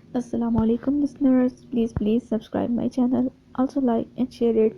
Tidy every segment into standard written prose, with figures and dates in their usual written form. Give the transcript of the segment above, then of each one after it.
Assalamu alaikum listeners, please subscribe my channel, also like and share it.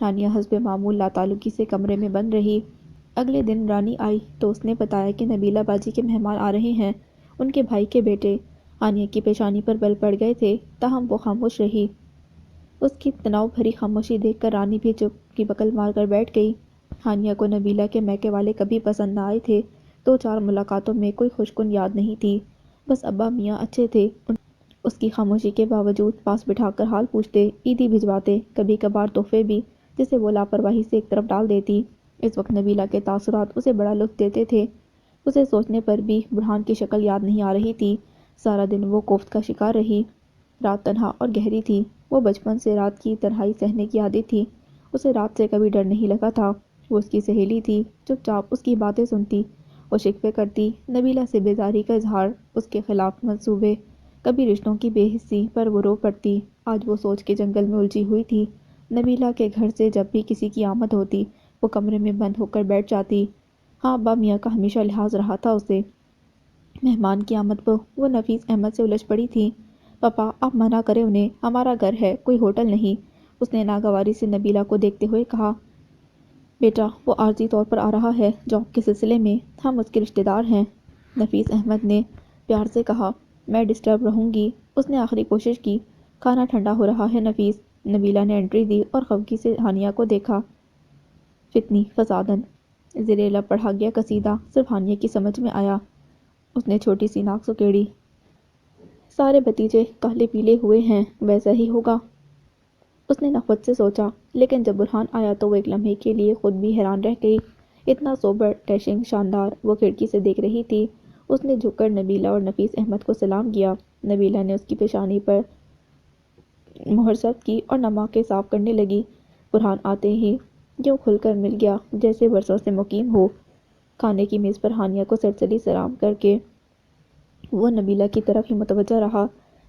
Hania حسب معمول لاتعلقی سے کمرے میں بند رہی۔ اگلے دن رانی آئی تو اس نے بتایا کہ نبیلہ باجی کے مہمان آ رہے ہیں، ان کے بھائی کے بیٹے۔ ہانیہ کی پیشانی پر بل پڑ گئے تھے، تاہم وہ خاموش رہی۔ اس کی تناؤ بھری خاموشی دیکھ کر رانی بھی چپ کی بکل مار کر بیٹھ گئی۔ ہانیہ کو نبیلہ کے میکے والے کبھی پسند نہ آئے تھے، 2-4 ملاقاتوں میں کوئی خوشکن یاد نہیں تھی، بس ابا میاں اچھے تھے۔ اس کی خاموشی کے باوجود پاس بٹھا کر حال پوچھتے، عیدی بھجواتے، کبھی کبھار تحفے بھی، جسے وہ لاپرواہی سے ایک طرف ڈال دیتی۔ اس وقت نبیلہ کے تاثرات اسے بڑا لطف دیتے تھے۔ اسے سوچنے پر بھی برہان کی شکل یاد نہیں آ رہی تھی۔ سارا دن وہ کوفت کا شکار رہی۔ رات تنہا اور گہری تھی۔ وہ بچپن سے رات کی تنہائی سہنے کی عادت تھی۔ اسے رات سے کبھی ڈر نہیں لگا تھا۔ وہ اس کی سہیلی تھی، چپ چاپ اس کی باتیں سنتی۔ وہ شکوے کرتی، نبیلہ سے بیزاری کا اظہار، اس کے خلاف منصوبے، کبھی رشتوں کی بے حسی پر وہ رو پڑتی۔ آج وہ سوچ کے جنگل میں الجھی ہوئی تھی۔ نبیلہ کے گھر سے جب بھی کسی کی آمد ہوتی، وہ کمرے میں بند ہو کر بیٹھ جاتی۔ ہاں، ابا میاں کا ہمیشہ لحاظ رہا تھا اسے۔ مہمان کی آمد پر وہ نفیس احمد سے الجھ پڑی تھی۔ پاپا، آپ منع کریں انہیں، ہمارا گھر ہے، کوئی ہوٹل نہیں۔ اس نے ناگواری سے نبیلہ کو دیکھتے ہوئے کہا، بیٹا وہ عارضی طور پر آ رہا ہے، جاب کے سلسلے میں، ہم اس کے رشتہ دار ہیں۔ نفیس احمد نے پیار سے کہا، میں ڈسٹرب رہوں گی۔ اس نے آخری کوشش کی، کھانا ٹھنڈا ہو رہا ہے نفیس۔ نبیلہ نے انٹری دی اور خفگی سے ہانیہ کو دیکھا۔ فتنی فسادن، زیر لب پڑھا گیا قصیدہ صرف ہانیہ کی سمجھ میں آیا۔ اس نے چھوٹی سی ناک سکیڑی۔ سارے بھتیجے کالے پیلے ہوئے ہیں، ویسا ہی ہوگا، اس نے نخوت سے سوچا۔ لیکن جب برہان آیا تو وہ ایک لمحے کے لیے خود بھی حیران رہ گئی۔ اتنا سوبر، ڈیشنگ، شاندار، وہ کھڑکی سے دیکھ رہی تھی۔ اس نے جھک کر نبیلہ اور نفیس احمد کو سلام کیا۔ نبیلہ نے اس کی پیشانی پر مہر ثبت کی اور نماکے صاف کرنے لگی۔ برہان آتے ہی یوں کھل کر مل گیا جیسے برسوں سے مقیم ہو۔ کھانے کی میز پر ہانیہ کو سرسری سلام کر کے وہ نبیلہ کی طرف ہی متوجہ رہا۔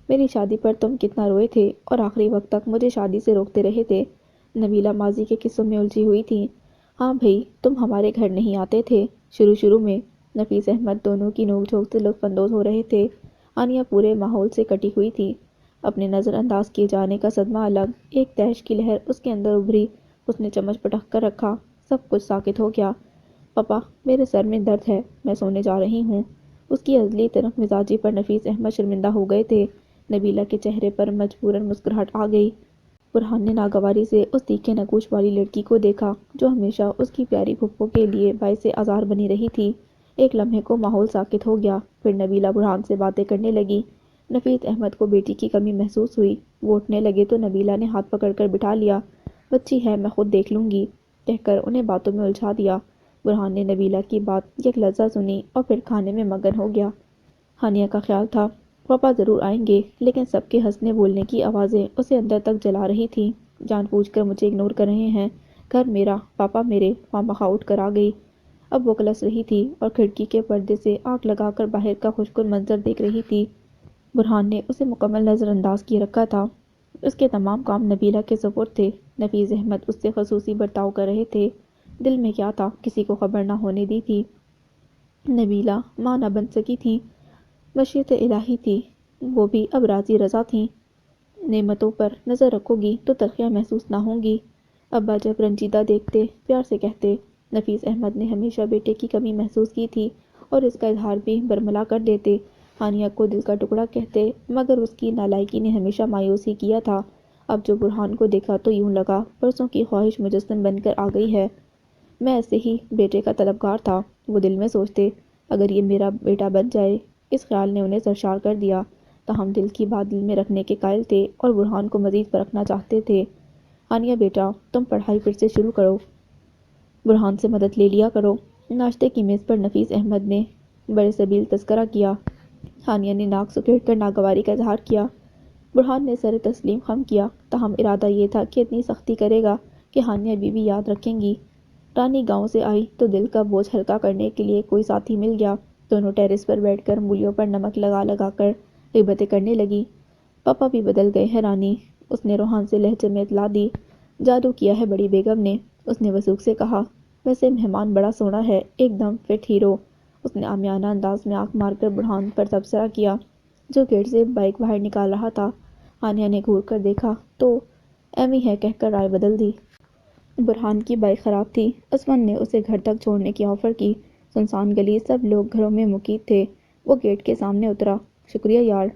میری شادی پر تم کتنا روئے تھے اور آخری وقت تک مجھے شادی سے روکتے رہے تھے۔ نبیلہ ماضی کے قصوں میں الجھی ہوئی تھی۔ ہاں بھئی، تم ہمارے گھر نہیں آتے تھے شروع میں۔ نفیس احمد دونوں کی نوک جھونک سے لطف اندوز ہو رہے تھے۔ ہانیہ پورے ماحول سے کٹی ہوئی تھی۔ اپنے نظر انداز کیے جانے کا صدمہ الگ، ایک طیش کی لہر اس کے اندر ابھری۔ اس نے چمچ پٹک کر رکھا، سب کچھ ساکت ہو گیا۔ پاپا، میرے سر میں درد ہے، میں سونے جا رہی ہوں۔ اس کی ازلی تنک مزاجی پر نفیس احمد شرمندہ ہو گئے تھے۔ نبیلہ کے چہرے پر مجبوراً مسکراہٹ آ گئی۔ برہان نے ناگواری سے اس تیکھے نگوش والی لڑکی کو دیکھا جو ہمیشہ اس کی پیاری پھپھو کے لیے باعث آزار بنی رہی تھی۔ ایک لمحے کو ماحول ساکت ہو گیا، پھر نبیلہ برہان سے باتیں کرنے لگی۔ نفیس احمد کو بیٹی کی کمی محسوس ہوئی۔ وہ اٹھنے لگے تو نبیلہ نے ہاتھ پکڑ کر بٹھا لیا۔ بچی ہے، میں خود دیکھ لوں گی، کہہ کر انہیں باتوں میں الجھا دیا۔ برہان نے نبیلہ کی بات یک لہجہ سنی اور پھر کھانے میں مگن ہو گیا۔ ہانیہ کا خیال تھا پاپا ضرور آئیں گے، لیکن سب کے ہنسنے بولنے کی آوازیں اسے اندر تک جلا رہی تھیں۔ جان بوجھ کر مجھے اگنور کر رہے ہیں، گھر میرا، پاپا میرے، خواہ اٹھ کر آ گئی۔ اب وہ کلس رہی تھی اور کھڑکی کے پردے سے آنکھ لگا کر باہر کا خوشگل منظر دیکھ رہی تھی۔ برہان نے اسے مکمل نظر انداز کیے رکھا تھا۔ اس کے تمام کام نبیلہ کے سپرد تھے۔ نفیس احمد اس سے خصوصی برتاؤ کر رہے تھے۔ دل میں کیا تھا کسی کو خبر نہ ہونے دی تھی۔ نبیلہ ماں نہ بن سکی تھی، مشیت الہی تھی، وہ بھی اب راضی رضا تھیں۔ نعمتوں پر نظر رکھو گی تو تلخیاں محسوس نہ ہوں گی، ابا جب رنجیدہ دیکھتے پیار سے کہتے۔ نفیس احمد نے ہمیشہ بیٹے کی کمی محسوس کی تھی اور اس کا اظہار بھی برملا کر دیتے۔ ہانیہ کو دل کا ٹکڑا کہتے، مگر اس کی نالائکی نے ہمیشہ مایوس ہی کیا تھا۔ اب جو برہان کو دیکھا تو یوں لگا برسوں کی خواہش مجسم بن کر آ گئی ہے۔ میں ایسے ہی بیٹے کا طلبگار تھا، وہ دل میں سوچتے، اگر یہ میرا بیٹا بن جائے۔ اس خیال نے انہیں سرشار کر دیا، تاہم دل کی بات دل میں رکھنے کے قائل تھے اور برہان کو مزید پرکھنا چاہتے تھے۔ ہانیہ بیٹا، تم پڑھائی پھر سے شروع کرو، برہان سے مدد لے لیا کرو۔ ناشتے کی میز پر نفیس احمد نے بڑے سبیل تذکرہ کیا۔ ہانیہ نے ناک سکیڑ کر ناگواری کا اظہار کیا۔ برہان نے سر تسلیم خم کیا، تاہم ارادہ یہ تھا کہ اتنی سختی کرے گا کہ ہانیہ بیوی یاد رکھیں گی۔ رانی گاؤں سے آئی تو دل کا بوجھ ہلکا کرنے کے لیے کوئی ساتھی مل گیا۔ دونوں ٹیرس پر بیٹھ کر انگلیوں پر نمک لگا لگا کر غیبتیں کرنے لگی۔ پاپا بھی بدل گئے ہیں رانی، اس نے روحان سے لہجے میں اطلاع دی۔ جادو کیا ہے بڑی بیگم نے، اس نے وثوق سے کہا۔ ویسے مہمان بڑا سونا ہے، ایک دم فٹ ہیرو، اس نے عامیانہ انداز میں آنکھ مار کر برہان پر تبصرہ کیا جو گیٹ سے بائیک باہر نکال رہا تھا۔ ہانیہ نے گھور کر دیکھا تو ایویں ہے کہہ کر رائے بدل دی۔ برہان کی بائک خراب تھی۔ عثمان نے اسے گھر تک چھوڑنے کی آفر کی۔ سنسان گلی، سب لوگ گھروں میں مقید تھے۔ وہ گیٹ کے سامنے اترا۔ شکریہ یار،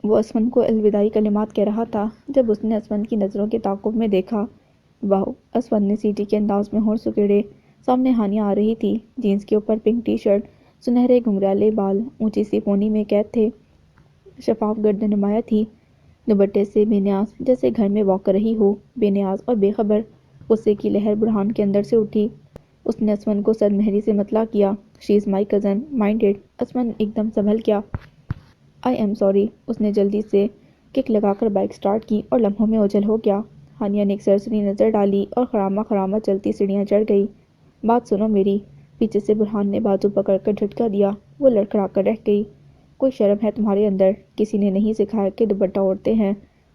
وہ عثمان کو الوداعی کلمات کہہ رہا تھا جب اس نے عثمان کی نظروں کے تعاقب میں دیکھا۔ واو، عثمان نے سیٹی کے انداز میں ہونٹ سکیڑے۔ سامنے ہانیہ آ رہی تھی، جینس کے اوپر پنک ٹی شرٹ، سنہرے گھنگریالے بال اونچی سی پونی میں قید تھے، شفاف گردن نمایاں تھی، دوپٹے سے بے نیاز، جیسے گھر میں واک کر رہی ہو، بے نیاز اور بے خبر۔ غصے کی لہر برہان کے اندر سے اٹھی۔ اس نے عثمان کو سر مہری سے مطلع کیا۔ شی از مائی کزن، مائنڈ اٹ۔ عثمان ایک دم سنبھل گیا۔ I am sorry. اس نے جلدی سے کک لگا کر بائک سٹارٹ کی اور لمحوں میں اوجھل ہو گیا۔ ہانیہ نے ایک سرسری نظر ڈالی اور خرامہ خرامہ چلتی سیڑھیاں چڑھ گئی۔ بات سنو میری، پیچھے سے برہان نے بازو پکڑ کر جھٹکا دیا۔ وہ لڑکھڑا کر رہ گئی۔ کوئی شرم ہے تمہارے اندر؟ کسی نے نہیں سکھایا کہ دوپٹہ اوڑھتے ہیں؟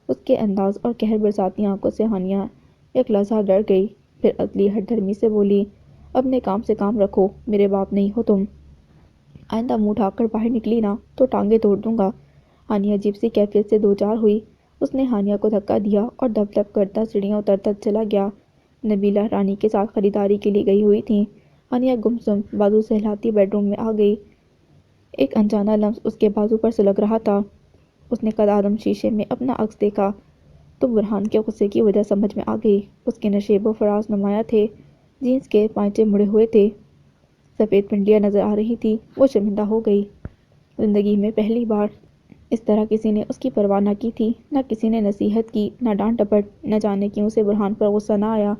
اس کے انداز اور قہر برساتی آنکھوں سے ہانیہ ایک لحظہ ڈر گئی، پھر عدلی ہٹ دھرمی سے بولی، اپنے کام سے کام رکھو، میرے باپ نہیں ہو تم۔ آئندہ منہ اٹھا کر باہر نکلی نا تو ٹانگیں توڑ دوں گا۔ ہانیہ عجیب سی کیفیت سے دوچار ہوئی۔ اس نے ہانیہ کو دھکا دیا اور دب دب کرتا سیڑھیاں اترتا چلا گیا۔ نبیلہ رانی کے ساتھ خریداری کے لیے گئی ہوئی تھی۔ ہانیہ گمسم بازو سہلاتی بیڈ روم میں آ گئی۔ ایک انجانہ لمس اس کے بازو پر سلگ رہا تھا۔ اس نے قد آدم شیشے میں اپنا عکس دیکھا تو برہان کے غصے کی وجہ سمجھ میں آ گئی۔ اس کے نشیب و فراز نمایاں تھے، جینس کے پائچے مڑے ہوئے تھے، سفید پنڈلیاں نظر آ رہی تھی۔ وہ شرمندہ ہو گئی۔ زندگی میں پہلی بار اس طرح کسی نے اس کی پرواہ نہ کی تھی۔ نہ کسی نے نصیحت کی، نہ ڈانٹ ڈپٹ۔ نہ جانے کیوں سے برہان پر غصہ نہ آیا۔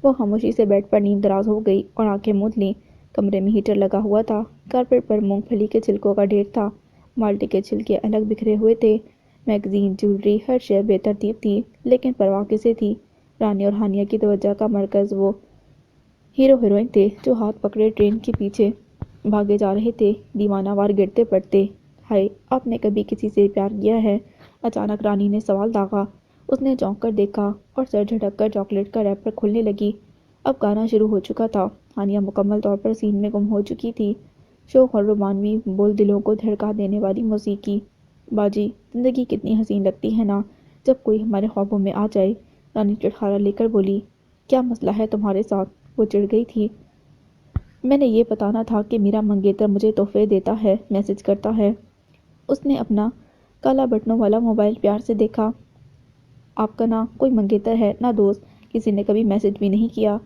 وہ خاموشی سے بیڈ پر نیم دراز ہو گئی اور آنکھیں موند لیں۔ کمرے میں ہیٹر لگا ہوا تھا۔ کارپیٹ پر مونگ پھلی کے چھلکوں کا ڈھیر تھا۔ مالٹے کے چھلکے الگ بکھرے ہوئے تھے۔ میگزین، جیولری، ہر شے بے ترتیب تھی، لیکن پرواہ کسے تھی؟ رانی اور ہانیہ کی توجہ کا مرکز وہ ہیرو ہیروئن تھے جو ہاتھ پکڑے ٹرین کے پیچھے بھاگے جا رہے تھے، دیوانہ وار گرتے پڑتے۔ ہائے، آپ نے کبھی کسی سے پیار کیا ہے؟ اچانک رانی نے سوال داغا۔ اس نے چونک کر دیکھا اور سر جھٹک کر چاکلیٹ کا ریپر کھولنے لگی۔ اب گانا شروع ہو چکا تھا۔ ہانیہ مکمل طور پر سین میں گم ہو چکی تھی۔ شوق اور رومانوی بول دلوں کو دھڑکا دینے والی موسیقی۔ باجی، زندگی کتنی حسین لگتی ہے نا جب کوئی ہمارے خوابوں میں آ جائے۔ رانی چٹخارا لے کر بولی، کیا مسئلہ ہے تمہارے ساتھ؟ وہ چڑ گئی تھی۔ میں نے یہ بتانا تھا کہ میرا منگیتر مجھے تحفے دیتا ہے، میسج کرتا ہے۔ اس نے اپنا کالا بٹنوں والا موبائل پیار سے دیکھا۔ آپ کا نہ کوئی منگیتر ہے نہ دوست، کسی نے کبھی میسج بھی نہیں کیا۔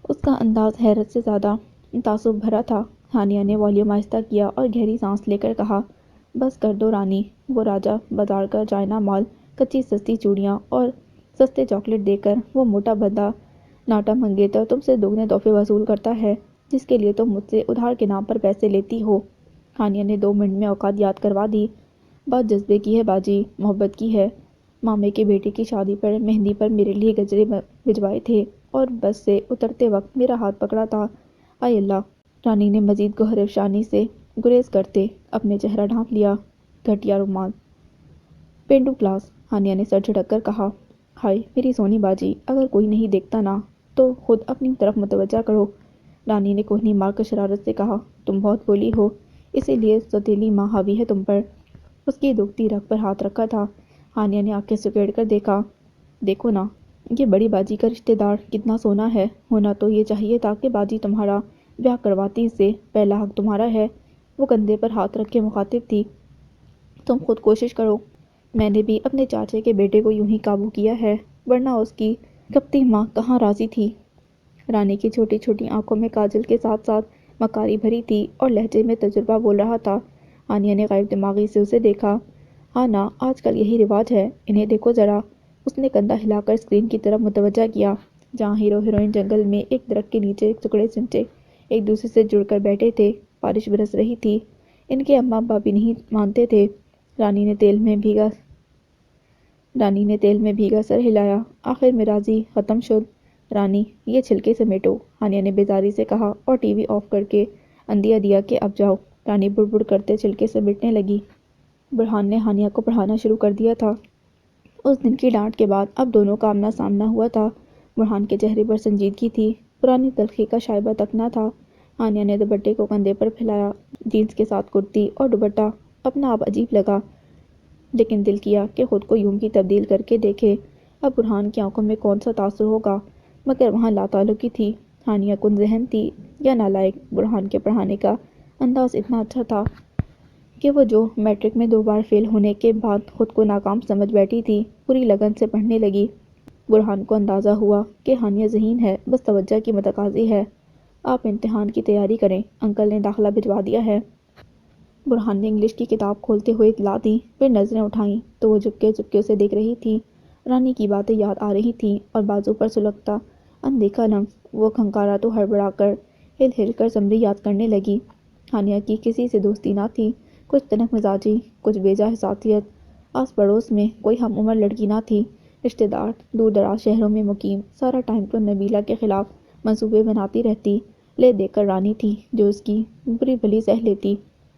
اس کا انداز حیرت سے زیادہ تعصب بھرا تھا۔ ہانیہ نے والیوم آہستہ کیا اور گہری سانس لے کر کہا، بس کر دو رانی، وہ راجہ بازار کا چائنا مال، کچی سستی چوڑیاں اور سستے چاکلیٹ دے کر وہ موٹا بندہ ناٹا منگیتر تم سے دوگنے تحفے وصول کرتا ہے، جس کے لیے تم مجھ سے ادھار کے نام پر پیسے لیتی ہو۔ ہانیہ نے 2 منٹ میں اوقات یاد کروا دی۔ بات جذبے کی ہے باجی، محبت کی ہے۔ مامے کے بیٹے کی شادی پر مہندی پر میرے لیے گجرے بھجوائے تھے اور بس سے اترتے وقت میرا ہاتھ پکڑا تھا۔ آئے اللہ! رانی نے مزید گوہر افشانی سے گریز کرتے اپنے چہرہ ڈھانپ لیا۔ گھٹیا رومال، پینڈو کلاس، ہانیہ نے سر جھٹک کر کہا۔ ہائے میری سونی باجی، اگر کوئی نہیں دیکھتا نا تو خود اپنی طرف متوجہ کرو۔ رانی نے کوہنی مار کر شرارت سے کہا، تم بہت بولی ہو، اسی لیے سوتیلی ماں حاوی ہے تم پر۔ اس کی دکھتی رگ پر ہاتھ رکھا تھا۔ ہانیہ نے آنکھیں سکیڑ کر دیکھا۔ دیکھو نا، یہ بڑی باجی کا رشتہ دار کتنا سونا ہے، ہونا تو یہ چاہیے تھا کہ باجی تمہارا بیاہ کرواتی اس سے، پہلا حق تمہارا ہے۔ وہ کندھے پر ہاتھ رکھ کے مخاطب تھی، تم خود کوشش کرو۔ میں نے بھی اپنے چاچے کے بیٹے کو یوں ہی قابو کیا ہے، ورنہ اس کی کپتی ماں کہاں راضی تھی۔ رانی کی چھوٹی چھوٹی آنکھوں میں کاجل کے ساتھ ساتھ مکاری بھری تھی اور لہجے میں تجربہ بول رہا تھا۔ ہانیہ نے غائب دماغی سے اسے دیکھا۔ ہاں نا، آج کل یہی رواج ہے، انہیں دیکھو ذرا۔ اس نے کندھا ہلا کر اسکرین کی طرف متوجہ کیا، جہاں ہیرو ہیروئن جنگل میں ایک درخت کے نیچے ٹکڑے سمٹے ایک دوسرے سے جڑ کر بیٹھے تھے۔ بارش برس رہی تھی۔ ان کے اماں ابا بھی نہیں مانتے تھے۔ رانی نے تیل میں بھیگا سر ہلایا۔ آخر میں راضی، ختم شد۔ رانی، یہ چھلکے سمیٹو، ہانیہ نے بیزاری سے کہا اور ٹی وی آف کر کے اندیا دیا کہ اب جاؤ۔ رانی بڑ بڑ کرتے چھلکے سمیٹنے لگی۔ برہان نے ہانیہ کو پڑھانا شروع کر دیا تھا۔ اس دن کی ڈانٹ کے بعد اب دونوں کا آمنا سامنا ہوا تھا۔ برہان کے چہرے پر سنجیدگی تھی، پرانی تلخی کا شائبہ تک نہ تھا۔ ہانیہ نے دوپٹے کو کندھے پر پھیلایا۔ جینس کے ساتھ کرتی اور دوپٹہ اپنا آپ عجیب لگا، لیکن دل کیا کہ خود کو یوں بھی تبدیل کر کے دیکھے۔ اب برہان کی آنکھوں میں کون سا تاثر ہوگا؟ مگر وہاں لاتعلقی تھی۔ ہانیہ کن ذہن تھی یا نالائق، برہان کے پڑھانے کا انداز اتنا اچھا تھا کہ وہ جو میٹرک میں 2 بار فیل ہونے کے بعد خود کو ناکام سمجھ بیٹھی تھی، پوری لگن سے پڑھنے لگی۔ برہان کو اندازہ ہوا کہ ہانیہ ذہین ہے، بس توجہ کی متقاضی ہے۔ آپ امتحان کی تیاری کریں، انکل نے داخلہ بھجوا دیا ہے۔ برہان نے انگلش کی کتاب کھولتے ہوئے اطلاع دی، پھر نظریں اٹھائیں تو وہ چپکے چپکے اسے دیکھ رہی تھی۔ رانی کی باتیں یاد آ رہی تھیں اور بازو پر سلگتا اندیکھا لمس۔ وہ کھنکارا تو ہڑبڑا کر ہل ہل کر سمری یاد کرنے لگی۔ ہانیہ کی کسی سے دوستی نہ تھی، کچھ تنک مزاجی، کچھ بیجا حساسیت۔ آس پڑوس میں کوئی ہم عمر لڑکی نہ تھی۔ رشتہ دار دور دراز شہروں میں مقیم، سارا ٹائم تو نبیلہ کے خلاف منصوبے بناتی رہتی۔ لے دے کر رانی تھی جو اس کی بری بھلی سہ لیتی،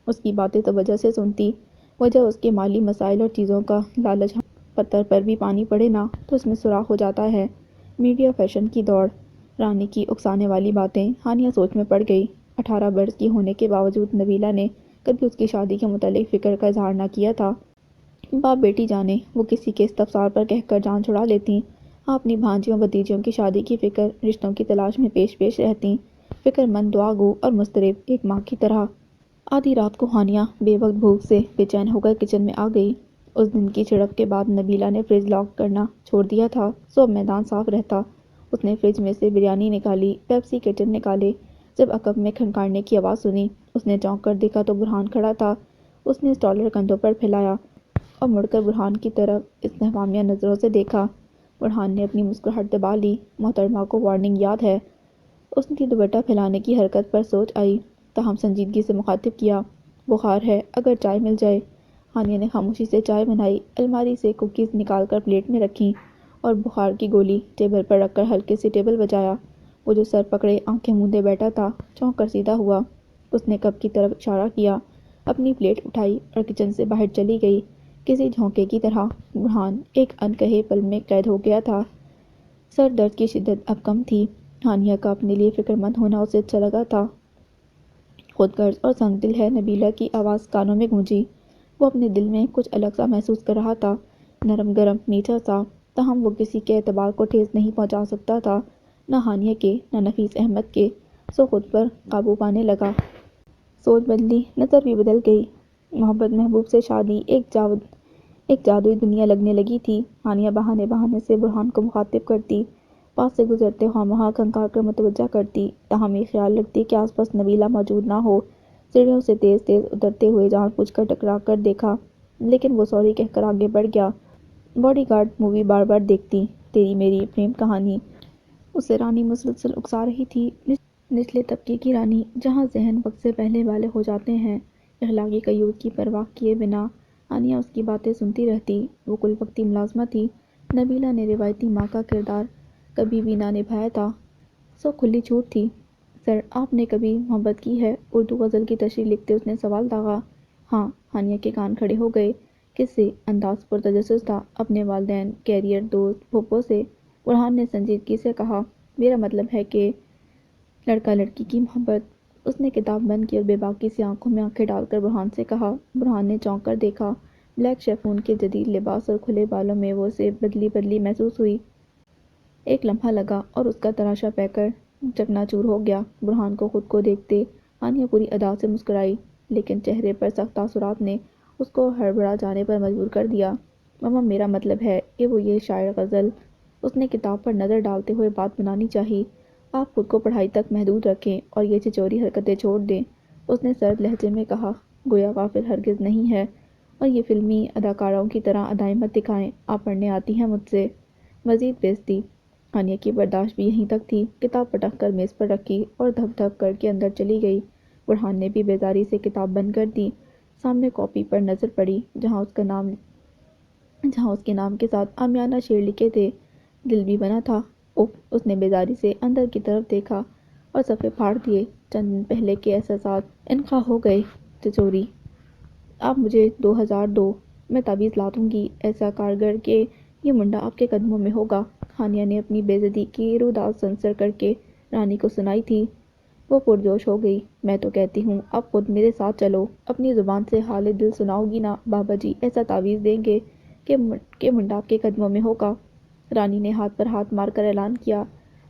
اس کی باتیں توجہ سے سنتی۔ وجہ اس کے مالی مسائل اور چیزوں کا لالچ۔ پتھر پر بھی پانی پڑے نا تو اس میں سوراخ ہو جاتا ہے۔ میڈیا فیشن کی دوڑ، رانی کی اکسانے والی باتیں۔ ہانیہ سوچ میں پڑ گئی۔ 18 برس کی ہونے کے باوجود نبیلہ نے کبھی اس کی شادی کے متعلق فکر کا اظہار نہ کیا تھا۔ باپ بیٹی جانے وہ کسی کے استفسار پر کہہ کر جان چھڑا لیتیں۔ ہاں، اپنی بھانجیوں بھتیجیوں کی شادی کی فکر، رشتوں کی تلاش میں پیش پیش رہتیں، فکر مند، دعا گو اور مضطرب، ایک ماں کی طرح۔ آدھی رات کو ہانیہ بے وقت بھوک سے بے چین ہو کر کچن میں آ گئی۔ اس دن کی جھڑپ کے بعد نبیلہ نے فریج لاک کرنا چھوڑ دیا تھا، سو اب میدان صاف رہتا۔ اس نے فریج میں سے بریانی نکالی، پیپسی کے ٹن نکالے۔ جب عقب میں کھنکارنے کی آواز سنی، اس نے چونک کر دیکھا تو برہان کھڑا تھا۔ اس نے اسٹالر کندھوں پر پھیلایا اور مڑ کر برہان کی طرف استفہامیہ نظروں سے دیکھا۔ برہان نے اپنی مسکراہٹ دبا لی۔ محترمہ کو وارننگ یاد ہے؟ اس کی دوپٹہ پھیلانے کی حرکت پر سوچ آئی، تاہم سنجیدگی سے مخاطب کیا۔ بخار ہے، اگر چائے مل جائے۔ ہانیہ نے خاموشی سے چائے بنائی، الماری سے کوکیز نکال کر پلیٹ میں رکھیں اور بخار کی گولی ٹیبل پر رکھ کر ہلکے سے ٹیبل بجایا۔ وہ جو سر پکڑے آنکھیں مودے بیٹھا تھا، چونک کر سیدھا ہوا۔ اس نے کپ کی طرف اشارہ کیا، اپنی پلیٹ اٹھائی اور کچن سے باہر چلی گئی، کسی جھونکے کی طرح۔ برہان ایک انکہے پل میں قید ہو گیا تھا۔ سر درد کی شدت اب کم تھی۔ ہانیہ کا اپنے لیے فکر مند ہونا اسے اچھا لگا تھا۔ خود غرض اور سنگ دل ہے، نبیلہ کی آواز کانوں میں گونجی۔ وہ اپنے دل میں کچھ الگ سا محسوس کر رہا تھا، نرم گرم میٹھا سا، تاہم وہ کسی کے اعتبار کو ٹھیس نہیں پہنچا سکتا تھا، نہ ہانیہ کے نہ نفیس احمد کے۔ سو خود پر قابو پانے لگا۔ سوچ بدلی، نظر بھی بدل گئی۔ محبت محبوب سے شادی ایک جادوئی دنیا لگنے لگی تھی۔ ہانیہ بہانے بہانے سے برہان کو مخاطب کرتی، پاس سے گزرتے خواہ کھنکار کر متوجہ کرتی، تاہم یہ خیال رکھتی کہ آس پاس نبیلہ موجود نہ ہو۔ سیڑھیوں سے تیز تیز اترتے ہوئے جان بوجھ کر ٹکرا کر دیکھا، لیکن وہ سوری کہہ کر آگے بڑھ گیا۔ باڈی گارڈ مووی بار بار دیکھتی، تیری میری پریم کہانی۔ اسے رانی مسلسل اکسا رہی تھی۔ نچلے طبقے کی رانی، جہاں ذہن وقت سے پہلے بالغ ہو جاتے ہیں، اخلاقی قیود کی پرواہ کیے بنا ہانیہ اس کی باتیں سنتی رہتی۔ وہ کل وقتی ملازمہ تھی۔ نبیلہ نے روایتی ماں کا کردار کبھی بھی نہ نبھایا تھا، سو کھلی چھوٹ تھی۔ سر، آپ نے کبھی محبت کی ہے؟ اردو غزل کی تشریح لکھتے اس نے سوال داغا۔ ہاں، ہانیہ کے کان کھڑے ہو گئے۔ کس سے؟ انداز پرتجسس تھا۔ اپنے والدین، کیریئر، دوست، پھوپھوں سے۔ برہان نے سنجیدگی سے کہا، میرا مطلب ہے کہ لڑکا لڑکی کی محبت۔ اس نے کتاب بند کی اور بے باکی سی آنکھوں میں آنکھیں ڈال کر برہان سے کہا۔ برہان نے چونک کر دیکھا۔ بلیک شیفون کے جدید لباس اور کھلے بالوں میں وہ اسے بدلی بدلی محسوس ہوئی۔ ایک لمحہ لگا اور اس کا تراشا پیکر چکنا چور ہو گیا۔ برہان کو خود کو دیکھتے ہانیہ پوری ادا سے مسکرائی، لیکن چہرے پر سخت تاثرات نے اس کو ہڑبڑا جانے پر مجبور کر دیا۔ ماما، میرا مطلب ہے کہ وہ یہ شاعر غزل۔ اس نے کتاب پر نظر ڈالتے ہوئے بات بنانی چاہی، آپ خود کو پڑھائی تک محدود رکھیں اور یہ چچوری حرکتیں چھوڑ دیں۔ اس نے سرد لہجے میں کہا، گویا غافل ہرگز نہیں ہے، اور یہ فلمی اداکاروں کی طرح ادائیں مت دکھائیں، آپ پڑھنے آتی ہیں مجھ سے۔ مزید بےعزتی۔ ہانیہ کی برداشت بھی یہیں تک تھی۔ کتاب پٹک کر میز پر رکھی اور دھپ دھپ کر کے اندر چلی گئی۔ برہان نے بھی بیزاری سے کتاب بند کر دی۔ سامنے کاپی پر نظر پڑی، جہاں اس کے نام کے ساتھ عامیانہ شعر لکھے تھے۔ دل بھی بنا تھا۔ اف، اس نے بیزاری سے اندر کی طرف دیکھا اور صفحے پھاڑ دیے۔ چند دن پہلے کے احساسات انخواہ ہو گئے۔ چچوری، آپ مجھے 2000 دو، میں تعویذ لا دوں گی، ایسا کارگر کہ یہ منڈا آپ کے قدموں میں ہوگا۔ ہانیہ نے اپنی بے عزتی کی روداد سنسر کر کے رانی کو سنائی تھی۔ وہ پرجوش ہو گئی۔ میں تو کہتی ہوں اب خود میرے ساتھ چلو، اپنی زبان سے حال دل سناؤ گی نا؟ بابا جی ایسا تعویذ دیں گے کہ منڈا آپ کے قدموں میں ہوگا۔ رانی نے ہاتھ پر ہاتھ مار کر اعلان کیا۔